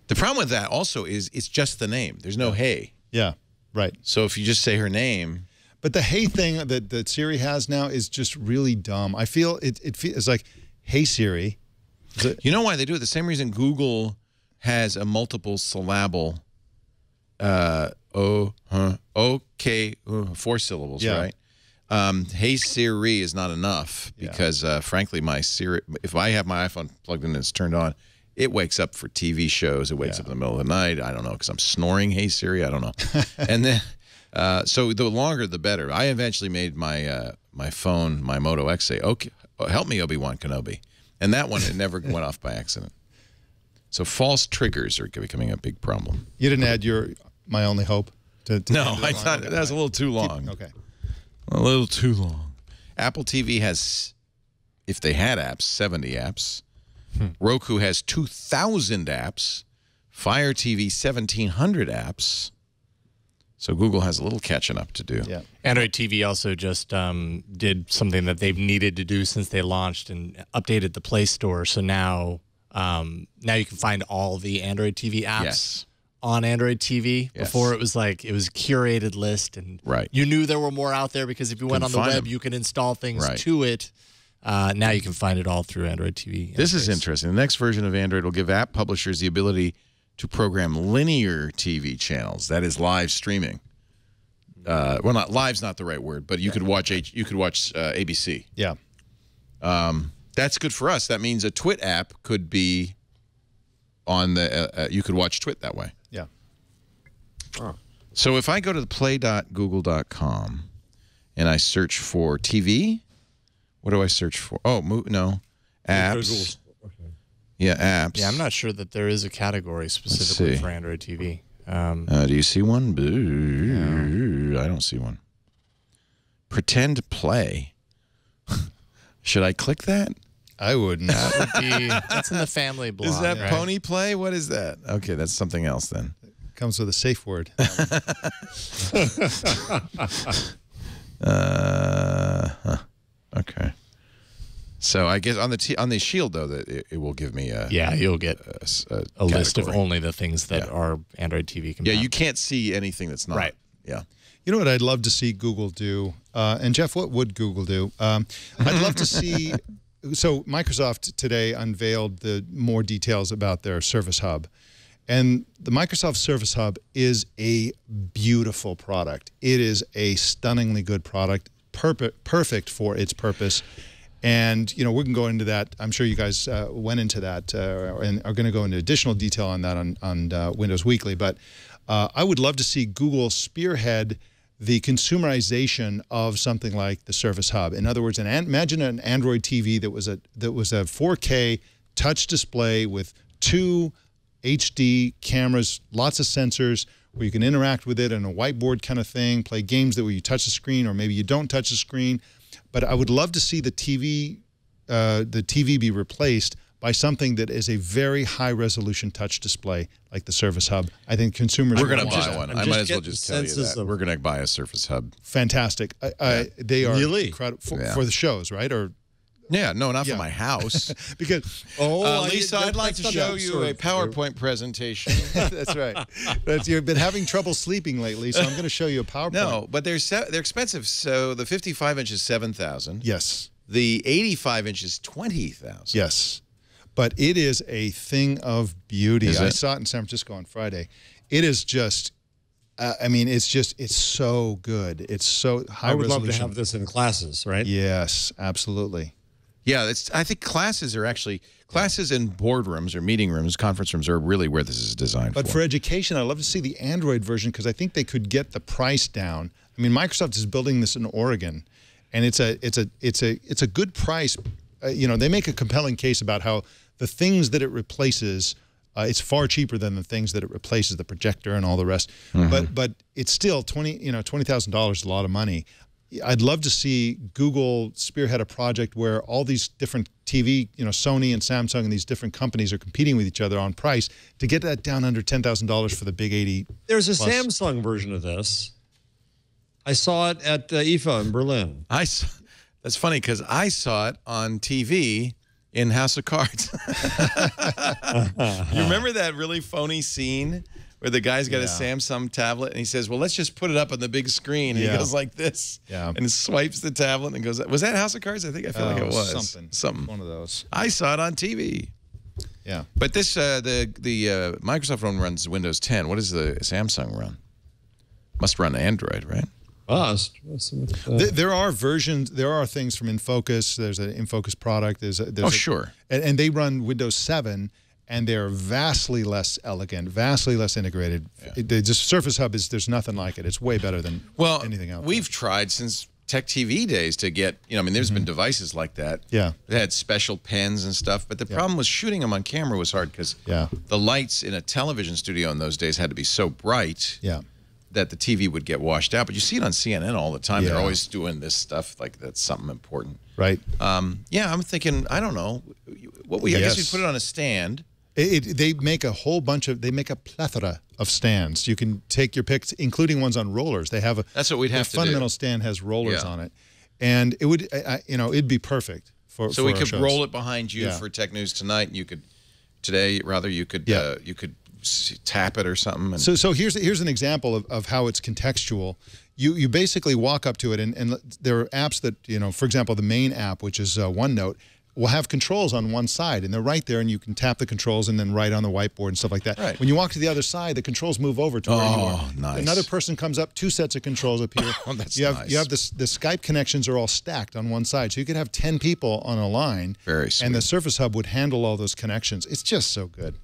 The problem with that also is it's just the name. There's no hey. Yeah, right. So if you just say her name. But the hey thing that Siri has now is just really dumb. I feel it's like, hey, Siri. You know why they do it? The same reason Google has a multiple syllable, okay, 4 syllables, right? Hey Siri is not enough because, frankly, my Siri, if I have my iPhone plugged in and it's turned on, it wakes up for TV shows. It wakes up in the middle of the night. I don't know, because I'm snoring. Hey Siri, I don't know. And then, so the longer the better. I eventually made my my phone, my Moto X, say, "Okay, help me, Obi-Wan Kenobi," and that one it never went off by accident. So false triggers are becoming a big problem. You didn't add your My Only Hope to no, I thought that was a little too long. Okay. A little too long. Apple TV has, if they had apps, 70 apps. Roku has 2,000 apps. Fire TV, 1,700 apps. So Google has a little catching up to do. Yeah. Android TV also just did something that they've needed to do since they launched and updated the Play Store. So now you can find all the Android TV apps on Android TV. Yes. Before it was like it was a curated list, and Right. you knew there were more out there because if you went on the find web, them. you can install things Right. to it. Now you can find it all through Android TV. This is interface. interesting. The next version of Android will give app publishers the ability to program linear TV channels. That is live streaming. Well, not live's not the right word, but you could watch ABC. Yeah. That's good for us. That means a Twit app could be on the. You could watch Twit that way. Yeah. So if I go to the play.google.com and I search for TV, what do I search for? Oh, no, apps. Okay. Yeah, apps. Yeah, I'm not sure that there is a category specifically see. for Android TV. Do you see one? Boo. I don't see one. Pretend play. Should I click that? I wouldn't. That's in the family block. Is that right? Pony Play? What is that? Okay, that's something else then. Comes with a safe word. Okay. So I guess on the Shield though, that it will give me a Yeah, you'll get a list of category. only the things that are Android TV Yeah, compatible. you can't see anything that's not. Right. Yeah. You know what I'd love to see Google do? And Jeff, what would Google do? I'd love to see. So Microsoft today unveiled the more details about their Service Hub. And the Microsoft Service Hub is a beautiful product. It is a stunningly good product, perfect for its purpose. And, you know, we can go into that. I'm sure you guys went into that and are going to go into additional detail on that on Windows Weekly. But I would love to see Google spearhead the consumerization of something like the Service Hub. In other words, imagine an Android TV that was a 4K touch display with 2 HD cameras, lots of sensors, where you can interact with it in a whiteboard kind of thing, play games that where you touch the screen or maybe you don't touch the screen. But I would love to see the TV be replaced by something that is a very high-resolution touch display like the Service Hub. I think consumers We're going to will buy want one. that. I just might as well getting just tell you senses that. of- We're going to buy a Surface Hub. Fantastic. They are Really? incredible Yeah. for the shows, right? Or Yeah, no, not Yeah. for my house. because Lisa, I'd like to show you a PowerPoint presentation. that's right. But you've been having trouble sleeping lately, so I'm going to show you a PowerPoint. No, but they're expensive. So the 55 inch is $7,000. Yes. The 85 inch is $20,000. Yes. But it is a thing of beauty. Is I it? saw it in San Francisco on Friday. It is just, I mean, it's so good. It's so high I would resolution. love to have this in classes, right? Yes, absolutely. Yeah, I think classes are actually classes in boardrooms or meeting rooms, conference rooms are really where this is designed But for education, I'd love to see the Android version because I think they could get the price down. I mean, Microsoft is building this in Oregon, and it's a good price. You know, they make a compelling case about how the things that it replaces, it's far cheaper than the things that it replaces, the projector and all the rest. But it's still $20,000 is a lot of money. I'd love to see Google spearhead a project where all these different TV, Sony and Samsung and these different companies are competing with each other on price to get that down under $10,000 for the big 80. There's a plus. Samsung version of this. I saw it at IFA in Berlin. That's funny because I saw it on TV in House of Cards. You remember that really phony scene where the guy's got a Samsung tablet and he says, well, let's just put it up on the big screen. And he goes like this and swipes the tablet and goes, was that House of Cards? I feel like it was. Something. One of those. I saw it on TV. Yeah. But this, the Microsoft one runs Windows 10. What does the Samsung run? Must run Android, right? There are versions. There are things from InFocus. There's an InFocus product. Sure. And they run Windows 7, and they're vastly less elegant, vastly less integrated. The Surface Hub there's nothing like it. It's way better than anything else. We've tried since Tech TV days to get, there's been devices like that. Yeah. They had special pens and stuff, but the problem was shooting them on camera was hard because the lights in a television studio in those days had to be so bright. That the TV would get washed out. But you see it on CNN all the time. They're always doing this stuff like that's something important. Right. Yeah, I'm thinking, I don't know. I guess we put it on a stand. They make a whole bunch of, they make a plethora of stands. You can take your picks, including ones on rollers. They have that's what we'd have to do. The fundamental stand has rollers on it. And it would, it'd be perfect for we our could shows. roll it behind you for Tech News Tonight. And you could, you could tap it or something. And so here's an example of how it's contextual. You basically walk up to it, and there are apps that, you know, for example, the main app, which is OneNote, will have controls on one side, and they're right there, and you can tap the controls and then write on the whiteboard and stuff like that. Right. When you walk to the other side, the controls move over to where you are. Oh, nice. Another person comes up, 2 sets of controls appear. Oh, that's you have nice. You have the Skype connections are all stacked on one side, so you could have 10 people on a line. Very sweet. And the Surface Hub would handle all those connections. It's just so good.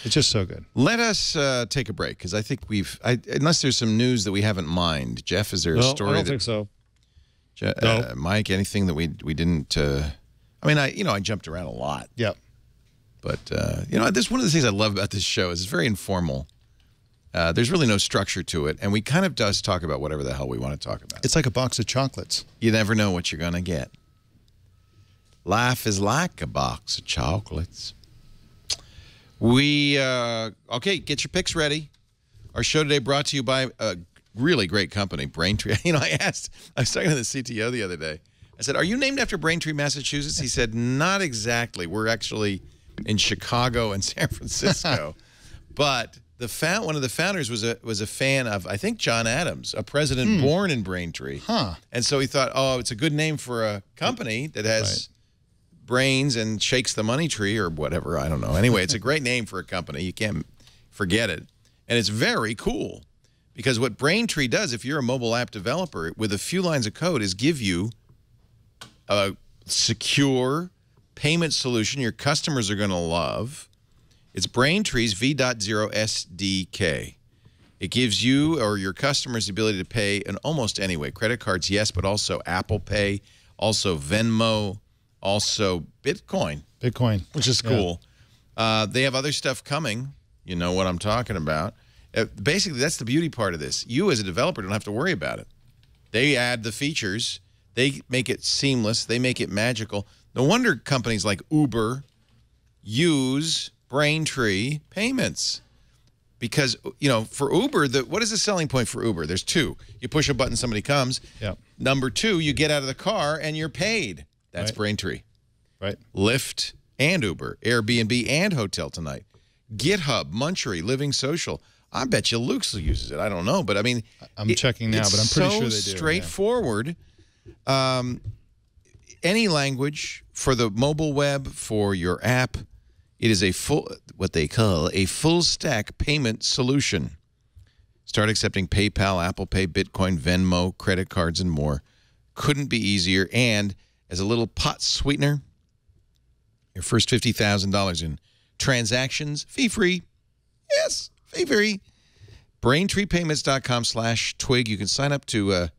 It's just so good. Let us take a break, because I think unless there's some news that we haven't mined. Jeff, is there a story? I don't think so. No. Mike, anything that we didn't? I mean, I jumped around a lot. Yep. But this one of the things I love about this show is it's very informal. There's really no structure to it, and we kind of just talk about whatever the hell we want to talk about. It's like a box of chocolates. You never know what you're gonna get. Life is like a box of chocolates. Okay, get your picks ready. Our show today brought to you by a really great company, Braintree. I was talking to the CTO the other day. I said, "Are you named after Braintree, Massachusetts?" He said, "Not exactly. We're actually in Chicago and San Francisco." But one of the founders was a fan of, I think, John Adams, a president born in Braintree. Huh. And so he thought, oh, it's a good name for a company that has brains and shakes the money tree or whatever. I don't know. Anyway, it's a great name for a company. You can't forget it. And it's very cool, because what Braintree does, if you're a mobile app developer, with a few lines of code, is give you a secure payment solution your customers are going to love. It's Braintree's V.0 SDK. It gives you or your customers the ability to pay in almost any way. Credit cards, yes, but also Apple Pay, also Venmo, also Bitcoin. Which is cool. They have other stuff coming. You know what I'm talking about. Basically, that's the beauty part of this. You as a developer don't have to worry about it. They add the features. They make it seamless. They make it magical. No wonder companies like Uber use Braintree payments. Because, for Uber, what is the selling point for Uber? There's 2. You push a button, somebody comes. Yep. Number 2, you get out of the car and you're paid. That's Braintree. Right. Lyft and Uber, Airbnb and Hotel Tonight, GitHub, Munchery, Living Social. I bet you Luke uses it. I don't know, but I mean, I'm checking now, but I'm pretty sure they do. It's so straightforward. Yeah. Any language for the mobile web, for your app. It is what they call a full stack payment solution. Start accepting PayPal, Apple Pay, Bitcoin, Venmo, credit cards, and more. Couldn't be easier. And as a little pot sweetener, your first $50,000 in transactions, fee-free. Yes, fee-free. BraintreePayments.com/twig. You can sign up to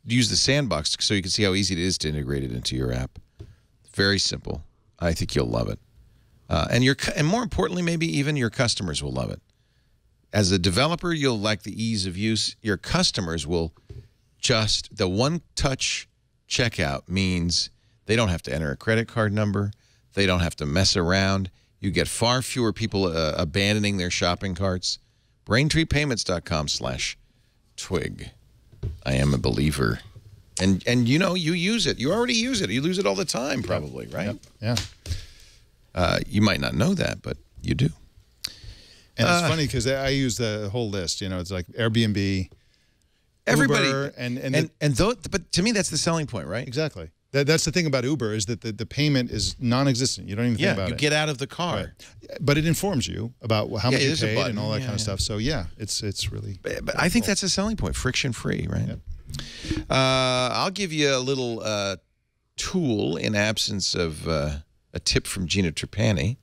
use the sandbox so you can see how easy it is to integrate it into your app. Very simple. I think you'll love it. And more importantly, maybe even your customers will love it. As a developer, you'll like the ease of use. Your customers will the one-touch checkout means they don't have to enter a credit card number. They don't have to mess around. You get far fewer people abandoning their shopping carts. BraintreePayments.com/twig. I am a believer. And you use it. You already use it. You use it all the time, probably, right? Yep. Yeah. You might not know that, but you do. And it's funny because I use the whole list. It's like Airbnb, everybody, Uber, but to me, that's the selling point, right? Exactly. That's the thing about Uber is that the payment is non-existent. You don't even think about it. You get out of the car. Right. But it informs you about how much you paid and all that kind of stuff. So, it's really... But I think that's a selling point, friction-free, right? Yep. I'll give you a little tool in absence of a tip from Gina Trapani.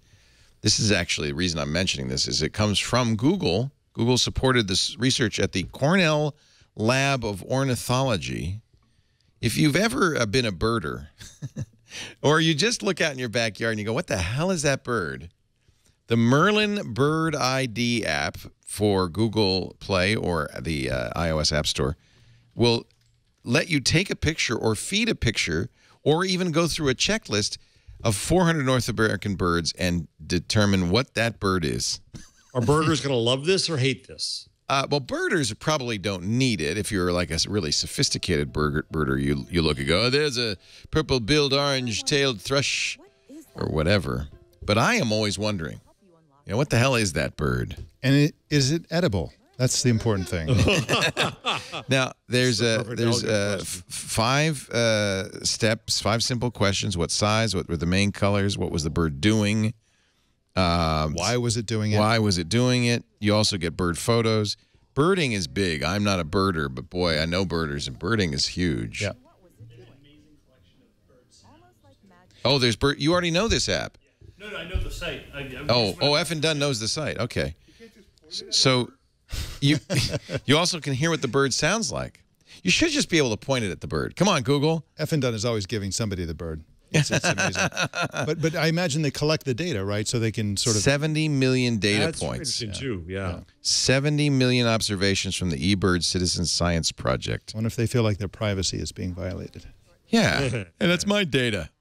This is actually the reason I'm mentioning this is it comes from Google. Google supported this research at the Cornell Lab of Ornithology. If you've ever been a birder or you just look out in your backyard and you go, what the hell is that bird? The Merlin Bird ID app for Google Play or the iOS App Store will let you take a picture or feed a picture or even go through a checklist of 400 North American birds and determine what that bird is. Are birders going to love this or hate this? Well, birders probably don't need it. If you're like a really sophisticated birder, you look and go, oh, there's a purple-billed orange-tailed thrush or whatever. But I am always wondering, Yeah, what the hell is that bird? And is it edible? That's the important thing. Now, there's Elgan five steps, 5 simple questions. What size? What were the main colors? What was the bird doing? Why was it doing it? Why was it doing it? You also get bird photos. Birding is big. I'm not a birder, but boy, I know birders, and birding is huge. Yeah. Oh, there's bird. You already know this app. No, I know the site. F and Dunn knows the site. Okay. So you you also can hear what the bird sounds like. You should just be able to point it at the bird. Come on, Google. F and Dunn is always giving somebody the bird. It's amazing. But I imagine they collect the data, right? So they can sort of 70 million data That's points. interesting too. Yeah. 70 million observations from the eBird Citizen Science Project. wonder if they feel like their privacy is being violated. Yeah, and that's my data.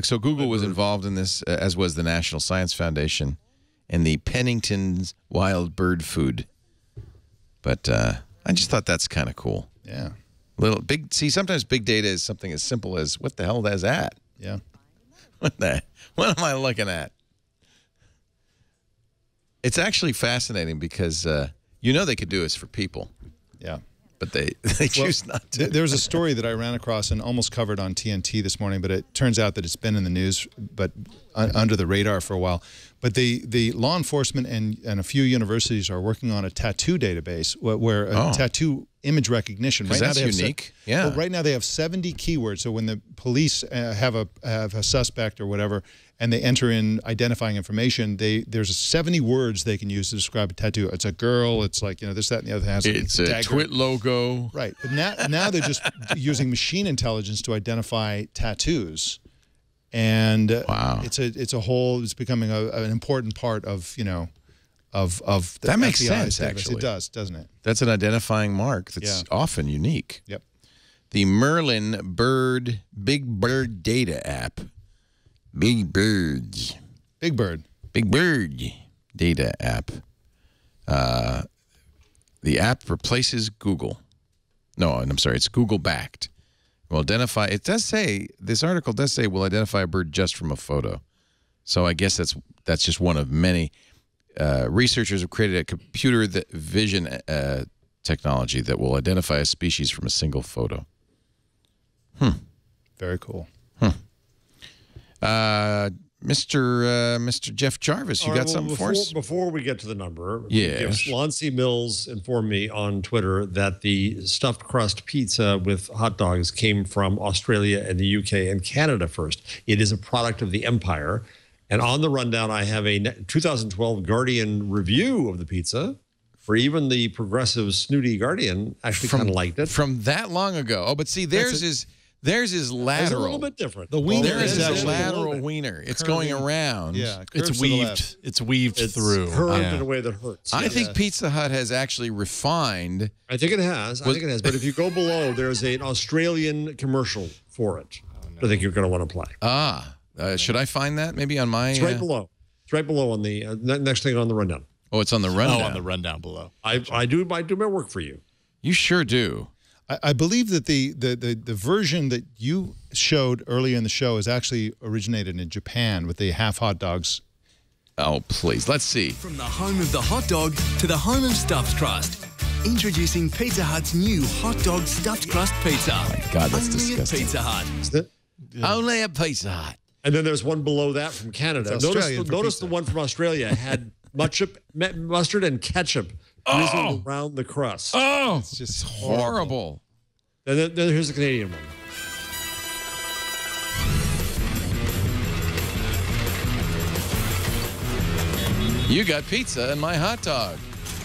So Google was involved in this, as was the National Science Foundation and the Pennington's Wild Bird Food. But I just thought that's kind of cool. Yeah. See, sometimes big data is something as simple as, what the hell is that? Yeah. What am I looking at? It's actually fascinating because you know they could do this for people, Yeah. but they choose not to. There was a story that I ran across and almost covered on TNT this morning, but it turns out that it's been in the news, but under the radar for a while. But the law enforcement and a few universities are working on a tattoo database where tattoo image recognition. Right, that's unique. Yeah. Well, right now they have 70 keywords. So when the police have a suspect or whatever, and they enter in identifying information, there's 70 words they can use to describe a tattoo. It's a girl. It's like, this, that, and the other. It's a twit logo. Right. But now they're just using machine intelligence to identify tattoos. And wow. it's becoming an important part of, of the that makes FBI's sense, database. actually. It does, doesn't it? That's an identifying mark that's often unique. Yep. The Merlin Big Bird Data app. Big Bird Data app. The app replaces Google. No, I'm sorry, it's Google backed. Will identify. It does say, this article does say will identify a bird just from a photo. So I guess that's just one of many. Researchers have created a computer vision technology that will identify a species from a single photo. Very cool. Mr. Jeff Jarvis, you got something for us? Before we get to the number, yes. Launcey Mills informed me on Twitter that the stuffed crust pizza with hot dogs came from Australia and the UK and Canada first. It is a product of the empire. And on the rundown, I have a 2012 Guardian review of the pizza, where even the progressive, snooty Guardian actually kind of liked it. From that long ago. Oh, but see, theirs is lateral. It's a little bit different. The wiener Theirs is is a lateral wiener. It's going around. Yeah, It's weaved. It's weaved through. Curved in a way that hurts. I think Pizza Hut has actually refined. I think it has. But if you go below, there's an Australian commercial for it. I think you're going to want to play. Should I find that maybe on my? It's right below. It's right below on the next thing on the rundown. Oh, it's on the rundown. Oh, on the rundown below. I do my work for you. You sure do. I believe that the version that you showed earlier in the show is actually originated in Japan with the half hot dogs. Oh, please. Let's see. From the home of the hot dog to the home of stuffed crust. Introducing Pizza Hut's new hot dog stuffed crust pizza. Oh my God, that's Only disgusting. at Pizza Hut. Isn't it? Only at Pizza Hut. And then there's one below that from Canada. It's Australian for Notice pizza. the one from Australia had mustard and ketchup drizzled around the crust. Oh, It's just horrible. And then here's the Canadian one. You got pizza in my hot dog.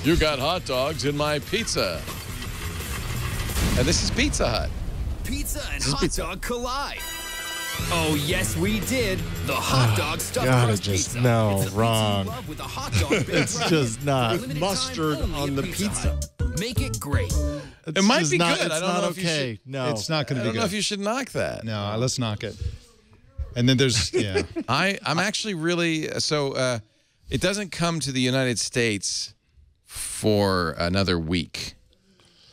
You got hot dogs in my pizza. And this is Pizza Hut. Pizza and hot dog collide. Oh, yes, we did. The hot dog stuffed crust pizza. No, It's the wrong. pizza you love with a hot dog baked It's crust. just not. Limited time Mustard only on at the Pizza pizza. Hut. Make it great. It might just be not, good. It's I don't not know if you okay. should. No, It's not going I to don't be know good. if you should knock that. No, let's knock it. And then there's, yeah. I'm actually really so. It doesn't come to the United States for another week,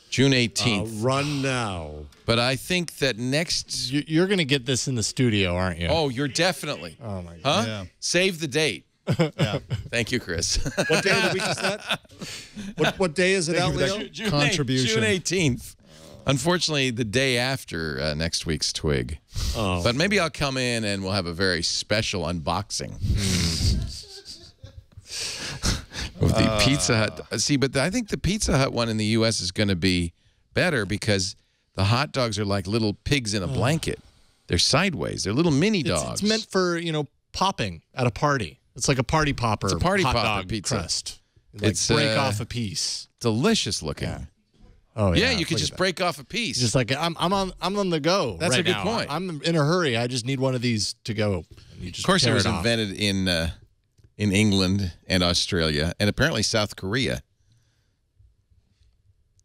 June 18th. Run now. But I think that next. You're going to get this in the studio, aren't you? Oh, you're definitely. Oh my God. Huh? Yeah. Save the date. Yeah. Thank you, Chris. What day of the week is that? What day is it out, Leo? Contribution. June 18th. Unfortunately, the day after next week's Twig. Oh. But maybe I'll come in and we'll have a very special unboxing. With the Pizza Hut. See, but I think the Pizza Hut one in the U.S. is going to be better because the hot dogs are like little pigs in a blanket. They're sideways. They're little mini dogs. It's meant for, popping at a party. It's like a party popper. It's a party hot popper dog pizza. Crust. Like break off a piece. Delicious looking. Yeah. Oh yeah, you could just break off a piece. Just like I'm on the go. That's right a good now. point. I'm in a hurry. I just need one of these to go. And you just of course, it tear was off. invented in England and Australia and apparently South Korea.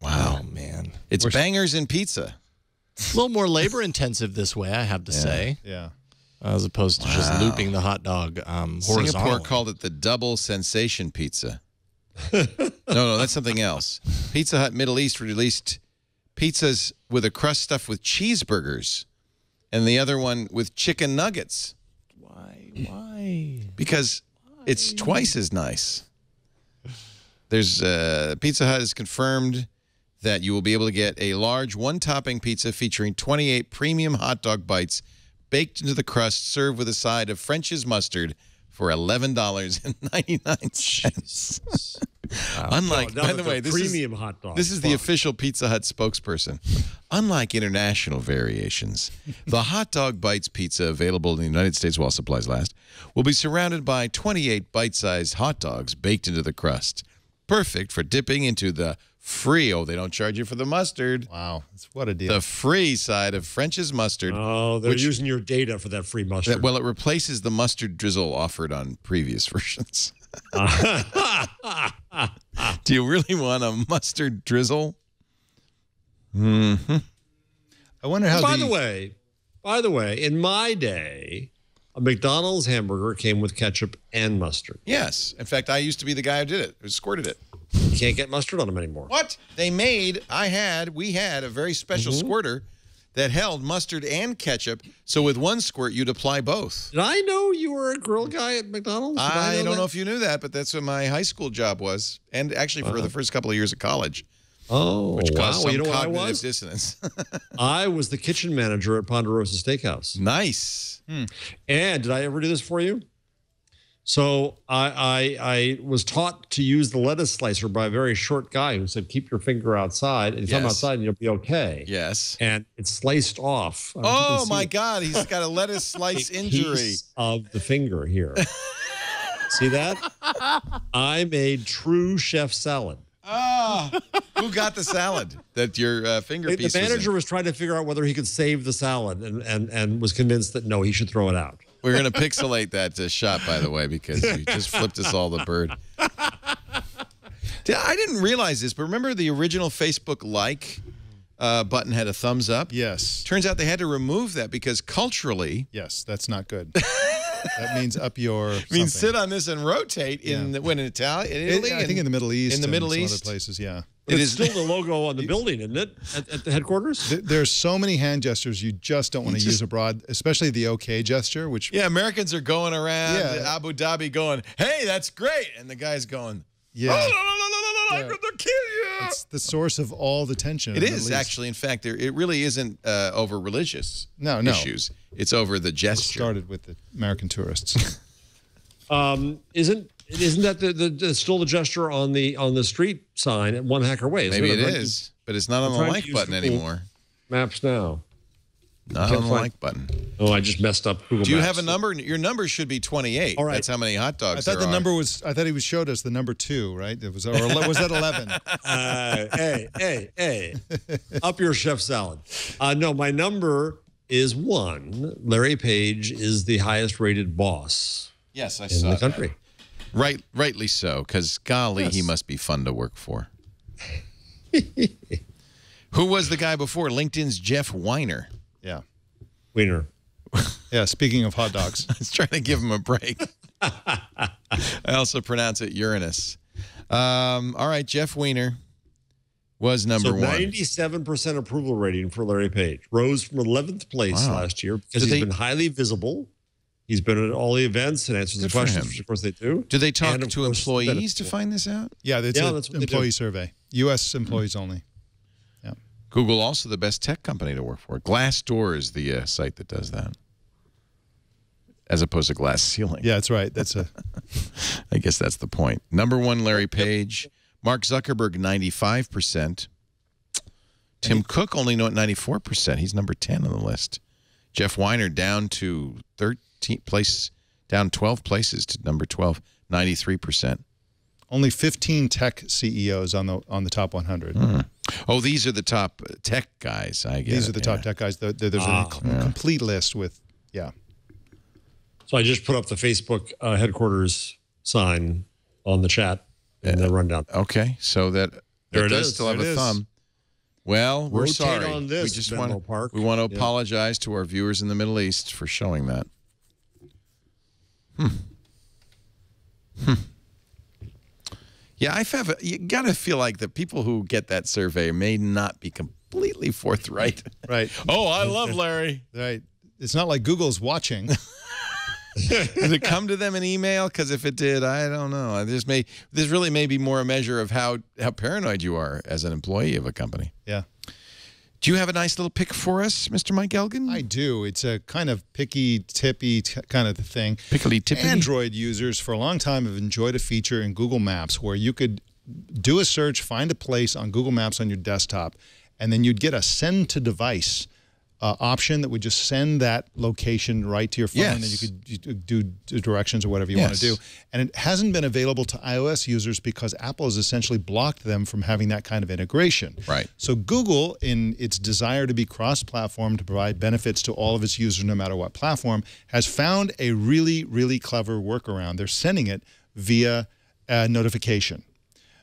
Wow, man, it's bangers in pizza. A little more labor intensive this way, I have to say. Yeah. As opposed to just looping the hot dog horizontally. Singapore called it the double sensation pizza. No, that's something else. Pizza Hut Middle East released pizzas with a crust stuffed with cheeseburgers and the other one with chicken nuggets. Why? Because it's twice as nice. There's Pizza Hut has confirmed that you will be able to get a large one-topping pizza featuring 28 premium hot dog bites baked into the crust, served with a side of French's mustard for $11.99. Unlike, by the way, premium hot dog. This is the official Pizza Hut spokesperson. Unlike international variations, the Hot Dog Bites pizza available in the United States while supplies last will be surrounded by 28 bite-sized hot dogs baked into the crust. Perfect for dipping into the free, they don't charge you for the mustard. Wow, what a deal. The free side of French's mustard. Oh, they're using your data for that free mustard. Well, it replaces the mustard drizzle offered on previous versions. Do you really want a mustard drizzle? Mm-hmm. I wonder how. By the way, in my day, a McDonald's hamburger came with ketchup and mustard. Yes. In fact, I used to be the guy who did it, who squirted it. You can't get mustard on them anymore. What? We had a very special squirter that held mustard and ketchup. So with one squirt, you'd apply both. Did I know you were a grill guy at McDonald's? I don't know if you knew that, but that's what my high school job was. And actually for the first couple of years of college. Oh, which caused some you know what I cognitive was? dissonance. I was the kitchen manager at Ponderosa Steakhouse. Nice. And did I ever do this for you? So I was taught to use the lettuce slicer by a very short guy who said, keep your finger outside and come outside and you'll be okay. Yes. And it sliced off. Oh, my God. He's got a lettuce slice injury. Piece of the finger here. See that? I made true chef salad. Oh, who got the salad that your finger piece The manager was was trying to figure out whether he could save the salad and was convinced that no, he should throw it out. We're going to pixelate that shot, by the way, because you just flipped us all the bird. I didn't realize this, but remember the original Facebook like button had a thumbs up? Yes. Turns out they had to remove that because culturally... Yes, that's not good. That means up your sit on this and rotate in Italy? I think in the Middle East. In the Middle East. East. Other places, yeah. But it's still the logo on the building, isn't it? At the headquarters? There's so many hand gestures you just don't want to use abroad, especially the OK gesture, which... Yeah, Americans are going around Abu Dhabi going, hey, that's great. And the guy's going, yeah. I'm going to kill you. It's the source of all the tension. It is, actually. In fact, it really isn't over religious issues. It's over the gesture. It started with the American tourists. Isn't that still the gesture on the street sign at One Hacker Way? Maybe it is, but it's not on the like button anymore. Maps now. Not on the like button. Oh, I just messed up Google Do you Maps. have a number? Your number should be 28. All right. That's how many hot dogs I thought there the are. number was. I thought he showed us the number 2, right? It was, or was that 11? Hey! Up your chef salad. No, my number is 1. Larry Page is the highest rated boss. Yes, I in saw the country. That. Rightly so, because golly, he must be fun to work for. Who was the guy before? LinkedIn's Jeff Weiner. Yeah. Weiner. Yeah, speaking of hot dogs. I was trying to give him a break. I also pronounce it Uranus. All right, Jeff Weiner was number 1. 97% approval rating for Larry Page. Rose from 11th place last year because he's been highly visible He's been at all the events and answers the questions, which of course they do. Do they talk And, to employees to find this out? Yeah, that's Yeah, an that's what they employee do. survey. U.S. employees only. Yeah. Google also the best tech company to work for. Glassdoor is the site that does that, as opposed to Glass Ceiling. Yeah, that's right. That's a. I guess that's the point. Number 1, Larry Page. Mark Zuckerberg, 95%. Tim Cook only at 94%. He's number 10 on the list. Jeff Weiner down to 12 places to number 12, 93%. Only 15 tech CEOs on the top 100. Oh, these are the top tech guys, I guess. These are the top tech guys. There's a complete list with, yeah. So I just put up the Facebook headquarters sign on the chat in the rundown. Okay, so that There it does is. still have There it a is. thumb. Well, we're Rotate sorry. on this, we just Menlo want Park. we want to Yeah. apologize to our viewers in the Middle East for showing that. Yeah, you got to feel like the people who get that survey may not be completely forthright. Right. Oh, I love Larry. Right. It's not like Google's watching. Did it come to them in email? Because if it did, I don't know. This really may be more a measure of how paranoid you are as an employee of a company. Yeah. Do you have a nice little pick for us, Mr. Mike Elgan? I do. It's a kind of picky, tippy kind of thing. Pickly tippy. Android users for a long time have enjoyed a feature in Google Maps where you could do a search, find a place on Google Maps on your desktop, and then you'd get a send to device option that would just send that location right to your phone, and you could do directions or whatever you want to do. And it hasn't been available to iOS users because Apple has essentially blocked them from having that kind of integration. Right. So Google, in its desire to be cross-platform to provide benefits to all of its users no matter what platform, has found a really, really clever workaround. They're sending it via notification.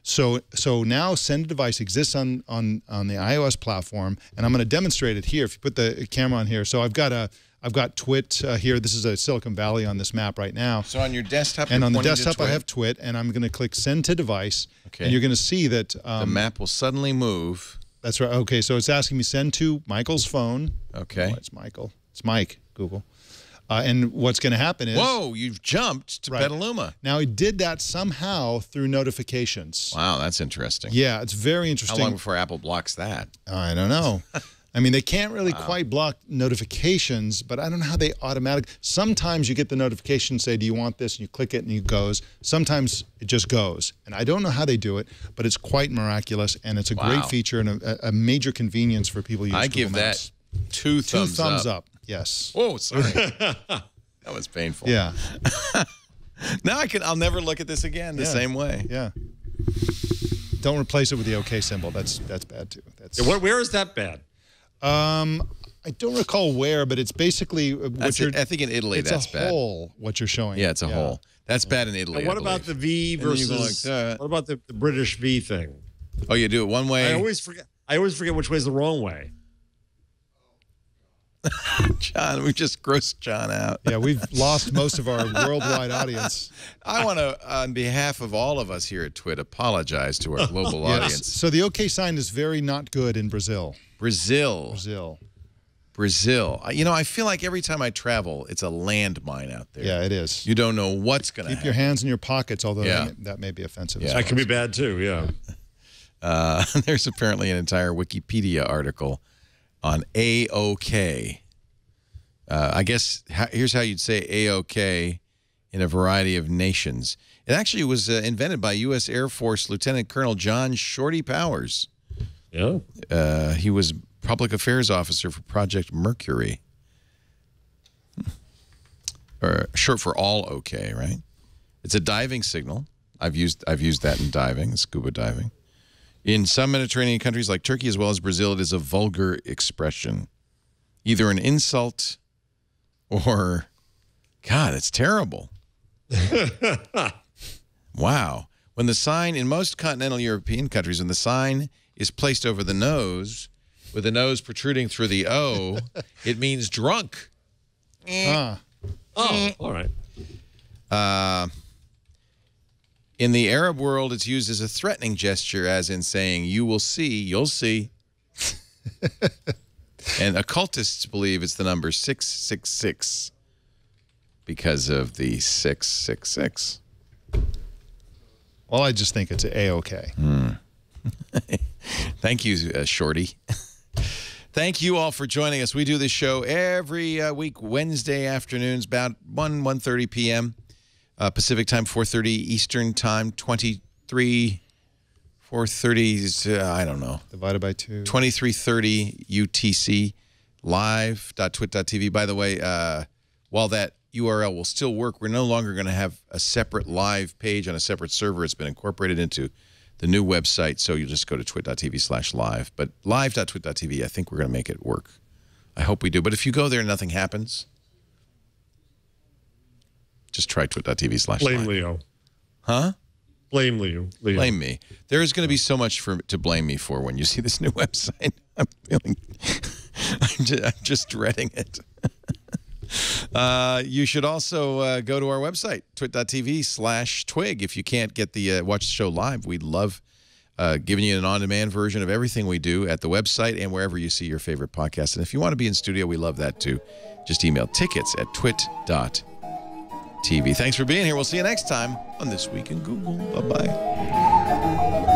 So now Send a Device exists on the iOS platform, and I'm going to demonstrate it here. If you put the camera on here, so I've got Twit here. This is a Silicon Valley on this map right now. So on your desktop, and on the desktop I have Twit, and I'm going to click Send to Device, and you're going to see that the map will suddenly move. That's right. Okay, so it's asking me send to Michael's phone. Okay, it's Michael. It's Mike. Google. And what's going to happen is... Whoa, you've jumped to Petaluma. Now, he did that somehow through notifications. Wow, that's interesting. Yeah, it's very interesting. How long before Apple blocks that? I don't know. I mean, they can't really quite block notifications, but I don't know how they automatically... Sometimes you get the notification say, do you want this? And you click it and it goes. Sometimes it just goes. And I don't know how they do it, but it's quite miraculous, and it's a great feature and a major convenience for people using Google Maps. That two thumbs up. Yes. Whoa, sorry. That was painful. Yeah. Now I'll never look at this again the same way. Yeah. Don't replace it with the OK symbol. That's bad too. Where is that bad? I don't recall where, but it's basically I think in Italy that's bad. It's a hole, what you're showing. Yeah, it's a hole. That's bad in Italy. Now, what about the V versus... what about the British V thing? Oh, you do it one way? I always forget which way is the wrong way. John, we just grossed John out. Yeah, we've lost most of our worldwide audience. I want to, on behalf of all of us here at Twit, apologize to our global audience. So the OK sign is very not good in Brazil. Brazil. You know, I feel like every time I travel, it's a landmine out there. Yeah, it is. You don't know what's going to happen. Keep your hands in your pockets, although that may be offensive. Yeah. That can be bad too, yeah. There's apparently an entire Wikipedia article on A-OK. I guess here's how you'd say A-OK in a variety of nations. It actually was invented by U.S. Air Force Lieutenant Colonel John Shorty Powers. Yeah. He was public affairs officer for Project Mercury. Or short for all OK, right? It's a diving signal. I've used that in diving, scuba diving. In some Mediterranean countries like Turkey as well as Brazil, it is a vulgar expression. Either an insult or, God, it's terrible. Wow. When the sign, in most continental European countries, when the sign is placed over the nose, with the nose protruding through the O, it means drunk. Oh, all right. In the Arab world, it's used as a threatening gesture, as in saying, you will see, you'll see. And occultists believe it's the number 666. because of the 666. Well, I just think it's A-OK. Thank you, Shorty. Thank you all for joining us. We do this show every week, Wednesday afternoons, about 1:30 p.m. Pacific time, 4:30 Eastern time, 4:30, I don't know. Divided by 2. 23:30 UTC, live.twit.tv. By the way, while that URL will still work, we're no longer going to have a separate live page on a separate server. It's been incorporated into the new website, so you'll just go to twit.tv/live. But live.twit.tv, I think we're going to make it work. I hope we do. But if you go there and nothing happens, just try twit.tv/live. Blame Leo. Huh? Blame Leo. Blame me. There is going to be so much to blame me for when you see this new website. I'm just dreading it. You should also go to our website, twit.tv/twig. If you can't get the watch the show live, we'd love giving you an on-demand version of everything we do at the website and wherever you see your favorite podcast. And if you want to be in studio, we love that too. Just email tickets@twit.tv. Thanks for being here. We'll see you next time on This Week in Google. Bye-bye.